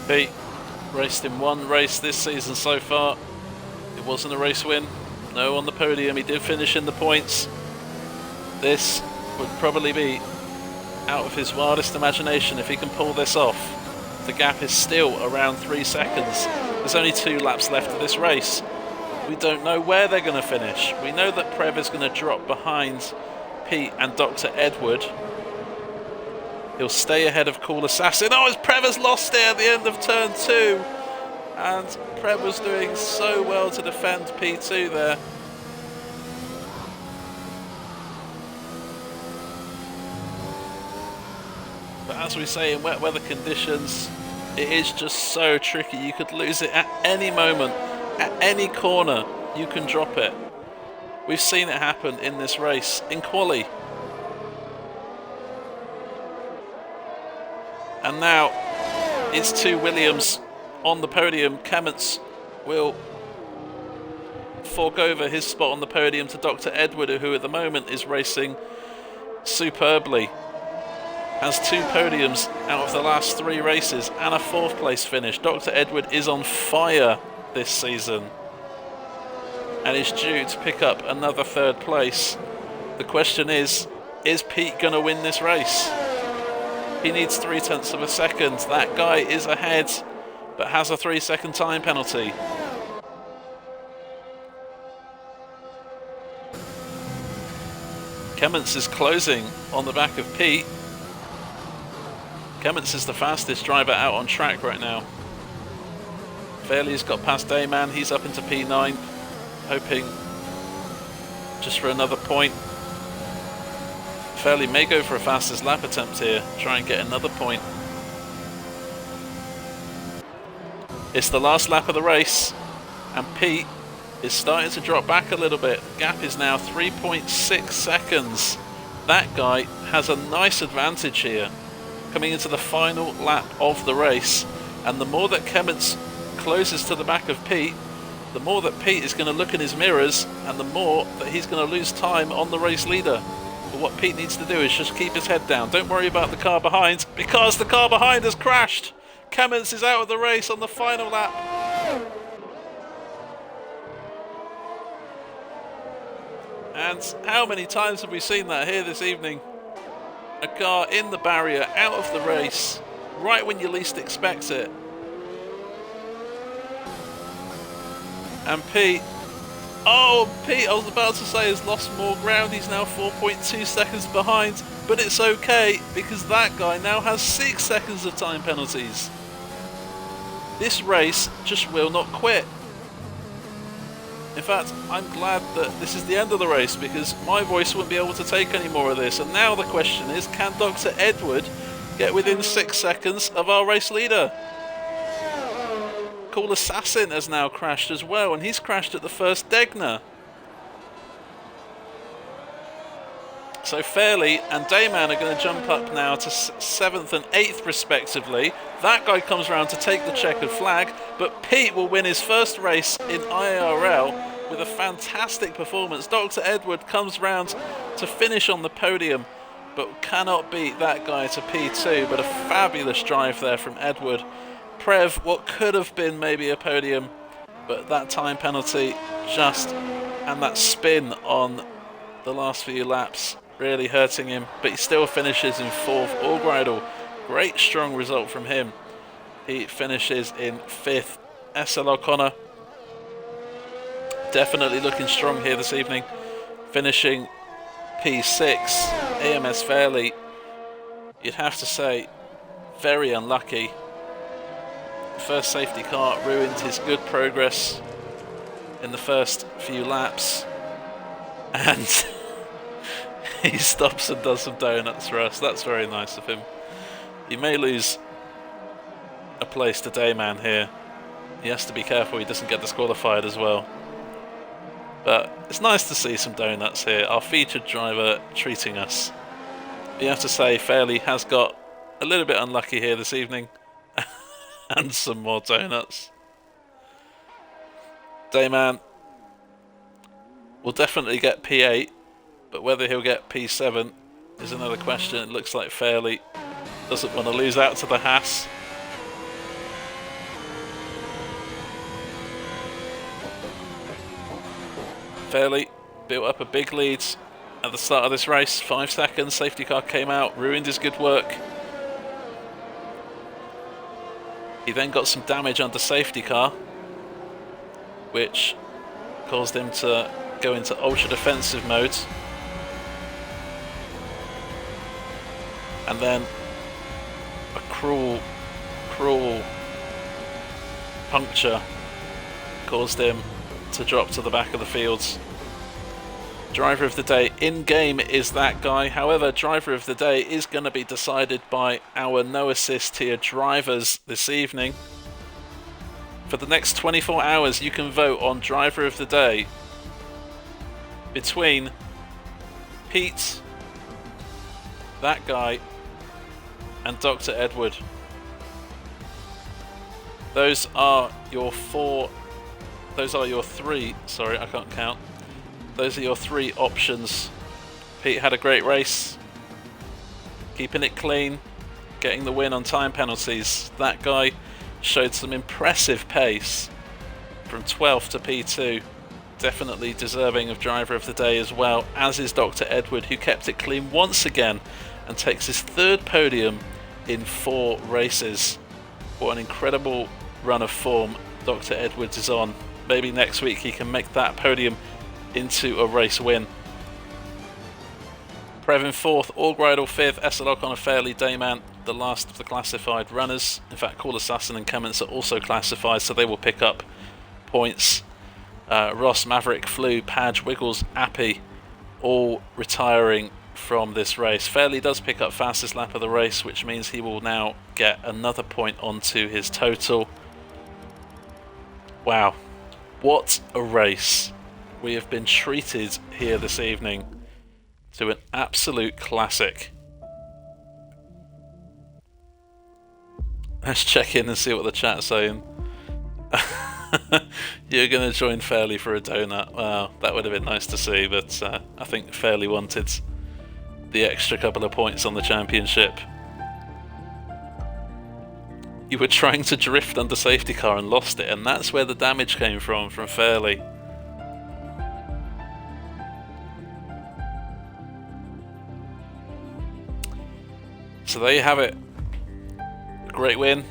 Pete raced in 1 race this season so far. It wasn't a race win. No on the podium. He did finish in the points. This would probably be out of his wildest imagination if he can pull this off. The gap is still around 3 seconds. There's only 2 laps left of this race. We don't know where they're going to finish. We know that Prev is going to drop behind Pete and Dr. Edward. He'll stay ahead of Cool Assassin. Oh, as Prev has lost it at the end of turn 2. And Prev was doing so well to defend P2 there. But as we say, in wet weather conditions, it is just so tricky. You could lose it at any moment, at any corner, you can drop it. We've seen it happen in this race, in quali. And now it's two Williams on the podium. Clements will fork over his spot on the podium to Dr. Edward, who at the moment is racing superbly. Has 2 podiums out of the last 3 races and a 4th place finish. Dr. Edward is on fire this season and is due to pick up another 3rd place. The question is Pete going to win this race? He needs 0.3 of a second. That guy is ahead, but has a 3-second time penalty. Clements is closing on the back of Pete. Clements is the fastest driver out on track right now. Fairley's got past Daemon, he's up into P9, hoping just for another point. Fairley may go for a fastest lap attempt here, try and get another point. It's the last lap of the race, and Pete is starting to drop back a little bit. The gap is now 3.6 seconds. That guy has a nice advantage here, coming into the final lap of the race. And the more that Clements closes to the back of Pete, the more that Pete is going to look in his mirrors, and the more that he's going to lose time on the race leader. But what Pete needs to do is just keep his head down. Don't worry about the car behind, because the car behind has crashed. Clements is out of the race on the final lap. And how many times have we seen that here this evening? A car in the barrier, out of the race, right when you least expect it. And Pete, I was about to say, has lost more ground. He's now 4.2 seconds behind, but it's okay because that guy now has 6 seconds of time penalties. This race just will not quit. In fact, I'm glad that this is the end of the race, because my voice wouldn't be able to take any more of this. And now the question is, can Dr. Edward get within 6 seconds of our race leader? Cool Assassin has now crashed as well, and he's crashed at the first Degner. So Fairley and Daemon are going to jump up now to 7th and 8th respectively. That guy comes around to take the checkered flag, but Pete will win his first race in IIRL with a fantastic performance. Dr. Edward comes round to finish on the podium, but cannot beat that guy to P2, but a fabulous drive there from Edward. Prev, what could have been maybe a podium, but that time penalty and that spin on the last few laps really hurting him, but he still finishes in 4th. Allgridle, great strong result from him. He finishes in 5th. SL O'Connor definitely looking strong here this evening, finishing P6. AMS Fairley, you'd have to say, very unlucky. The first safety car ruined his good progress in the first few laps, and he stops and does some donuts for us. That's very nice of him. He may lose a place to Daemon here. He has to be careful he doesn't get disqualified as well. But it's nice to see some donuts here. Our featured driver treating us. You have to say, Fairley has got a little bit unlucky here this evening. And some more donuts. Daemon will definitely get P8, but whether he'll get P7 is another question. It looks like Fairley doesn't want to lose out to the Haas. Fairley built up a big lead at the start of this race. 5 seconds, safety car came out, ruined his good work. He then got some damage under safety car, which caused him to go into ultra defensive mode. And then a cruel puncture caused him to drop to the back of the fields. Driver of the day in-game is that guy. However, driver of the day is going to be decided by our no assist tier drivers this evening. For the next 24 hours, you can vote on driver of the day between Pete, that guy, and Dr. Edward. Those are your three, sorry, I can't count. Those are your three options. Pete had a great race, keeping it clean, getting the win on time penalties. That guy showed some impressive pace from 12th to P2. Definitely deserving of driver of the day as well, as is Dr. Edward, who kept it clean once again and takes his third podium in 4 races. What an incredible run of form Dr. Edwards is on. Maybe next week he can make that podium into a race win. Previn 4th, Orgridle 5th, SLOC on a fairly Daemon, the last of the classified runners. In fact, Call Assassin and Cummins are also classified, so they will pick up points. Ross, Maverick, Flew, Padge, Wiggles, Appy, all retiring from this race. Fairly does pick up fastest lap of the race, which means he will now get another point onto his total. Wow, what a race. We have been treated here this evening to an absolute classic. Let's check in and see what the chat's saying. You're going to join Fairly for a donut. Wow, that would have been nice to see, but I think Fairly wanted the extra couple of points on the championship. You were trying to drift under safety car and lost it, and that's where the damage came from Fairly. So there you have it. A great win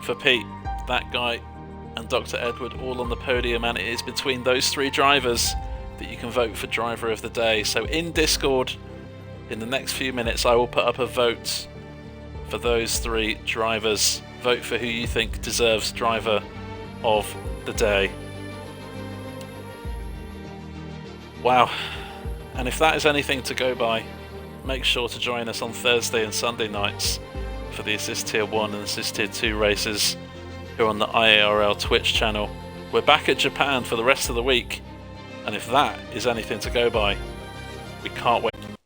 for Pete, that guy, and Dr. Edward all on the podium, and it is between those 3 drivers that you can vote for driver of the day. So in Discord, in the next few minutes, I will put up a vote for those 3 drivers. Vote for who you think deserves driver of the day. Wow. And if that is anything to go by, make sure to join us on Thursday and Sunday nights for the Assist Tier 1 and Assist Tier 2 races here on the IIRL Twitch channel. We're back at Japan for the rest of the week, and if that is anything to go by, we can't wait.